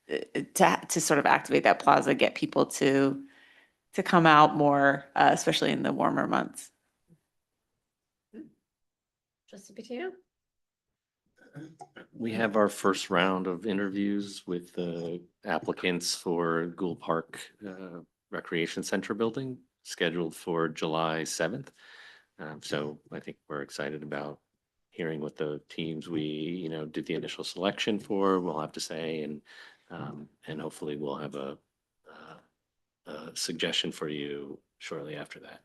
To sort of activate that plaza, get people to come out more, especially in the warmer months. Trustee Patino? We have our first round of interviews with the applicants for Gould Park Recreation Center building scheduled for July 7th. So I think we're excited about hearing what the teams we, did the initial selection for will have to say, and hopefully we'll have a suggestion for you shortly after that.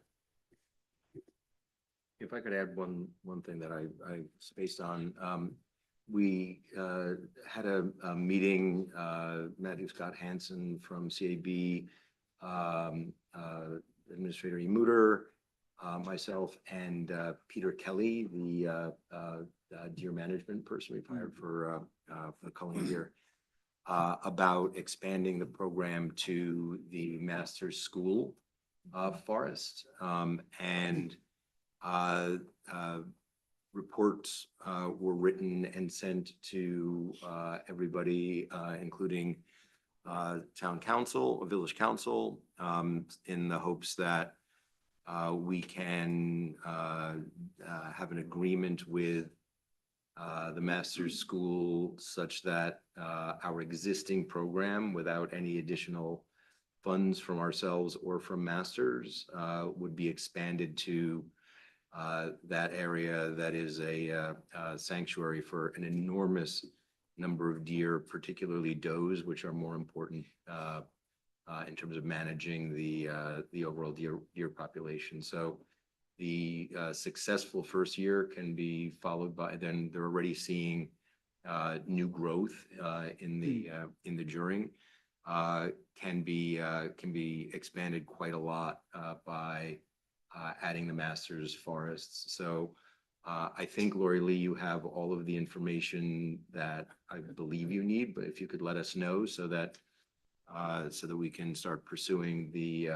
If I could add one thing that I spaced on, we had a meeting, Matthew Scott Hansen from CAB, Administrator Emuter, myself, and Peter Kelly, the deer management person we've hired for the coming year, about expanding the program to the Master's School Forest. And reports were written and sent to everybody, including town council, village council, in the hopes that we can have an agreement with the master's school such that our existing program, without any additional funds from ourselves or from masters, would be expanded to that area that is a sanctuary for an enormous number of deer, particularly does, which are more important in terms of managing the overall deer population. So the successful first year can be followed by, then they're already seeing new growth in the juring, can be expanded quite a lot by adding the master's forests. So I think, Lori Lee, you have all of the information that I believe you need, but if you could let us know so that we can start pursuing the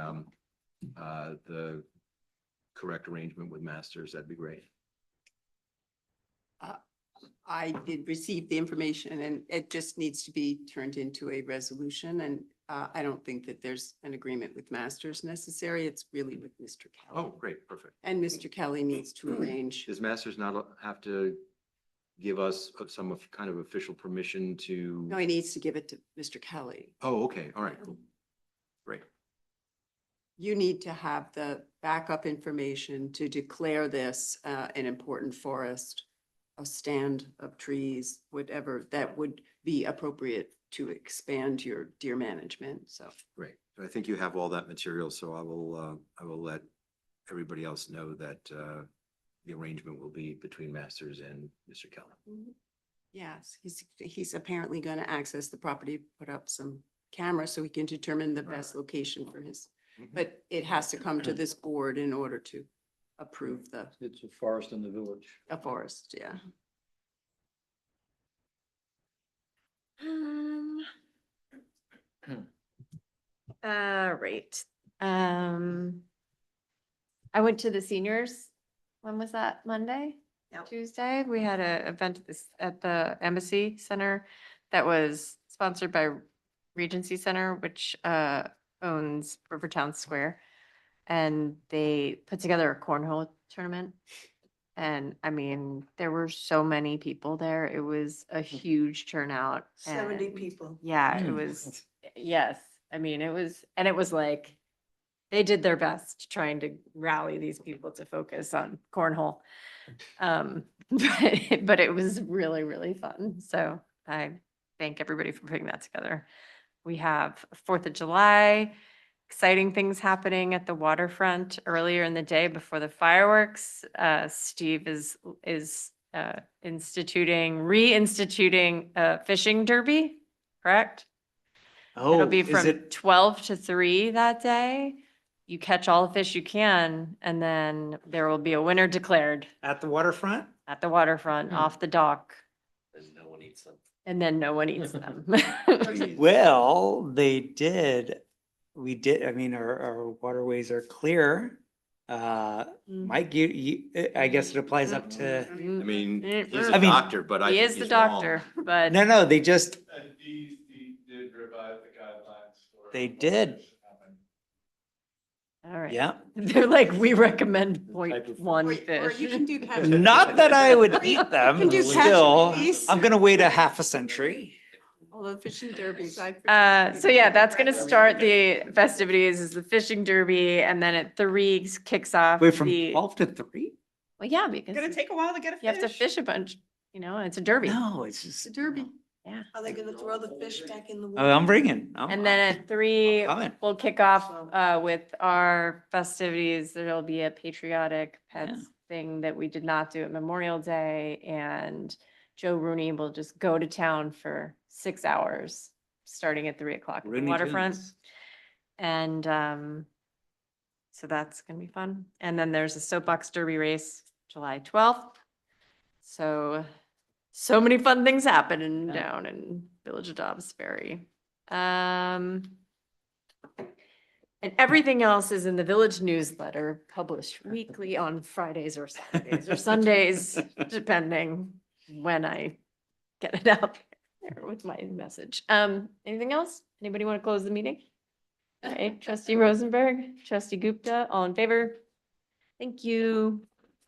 correct arrangement with masters, that'd be great. I did receive the information and it just needs to be turned into a resolution. And I don't think that there's an agreement with masters necessary. It's really with Mr. Kelly. Oh, great, perfect. And Mr. Kelly needs to arrange. Does masters not have to give us some kind of official permission to? No, he needs to give it to Mr. Kelly. Oh, okay, all right, cool. Great. you need to have the backup information to declare this an important forest, a stand of trees, whatever, that would be appropriate to expand your deer management, so. Great. I think you have all that material, so I will let everybody else know that the arrangement will be between Masters and Mr. Keller. Yes, he's apparently going to access the property, put up some cameras so he can determine the best location for his, but it has to come to this board in order to approve It's a forest in the village. a forest, yeah. Right. I went to the seniors. When was that? Monday? Tuesday? We had a event at the Embassy Center that was sponsored by Regency Center, which owns Rivertown Square. And they put together a cornhole tournament. And I mean, there were so many people there. It was a huge turnout. 70 and people. Yeah, it was, yes. I mean, it was like, they did their best trying to rally these people to focus on cornhole. But it was really, really fun. So I thank everybody for putting that together. We have 4th of July, exciting things happening at the waterfront earlier in the day before the fireworks. Steve is reinstituting a fishing derby, correct? It'll be is from it 12 to 3 that day. You catch all the fish you can, and then there will be a winner declared at the waterfront? at the waterfront, off the dock, There's no one eats them. and then no one eats them. Well, we did, I mean, our waterways are clear. Mike, I guess it applies up to, I mean, he's I a mean, doctor, but I He think is the he's wrong. doctor, but. no, they just, did revise the guidelines for. they did. All right. Yeah. They're like, we recommend Type of 0.1 Or fish. you can do catch. Not that I would eat You them, can do catch and still. release. I'm gonna wait a half a century. Although fishing derbies, So yeah, that's gonna start the festivities is the fishing derby, and then at 3 kicks off Wait, from the. 12 to 3? Well, yeah, because Gonna take a while to get a fish. you have to fish a bunch, it's a derby. No, it's just. The derby. Yeah. Are they gonna throw the fish back in the Oh, water? I'm bringing. And then at 3, coming. we'll kick off with our festivities. There'll be a patriotic pets thing that we did not do at Memorial Day. And Joe Rooney will just go to town for 6 hours, starting at 3 o'clock at the Rooney waterfront. Tunes. And so that's gonna be fun. And then there's a soapbox derby race, July 12th. So many fun things happening down in Village of Dobbs Ferry. And everything else is in the village newsletter, published weekly on Fridays or Saturdays or Sundays, depending when I get it out there with my message. Anything else? Anybody want to close the meeting? All right, Trustee Rosenberg, Trustee Gupta, all in favor? Thank you.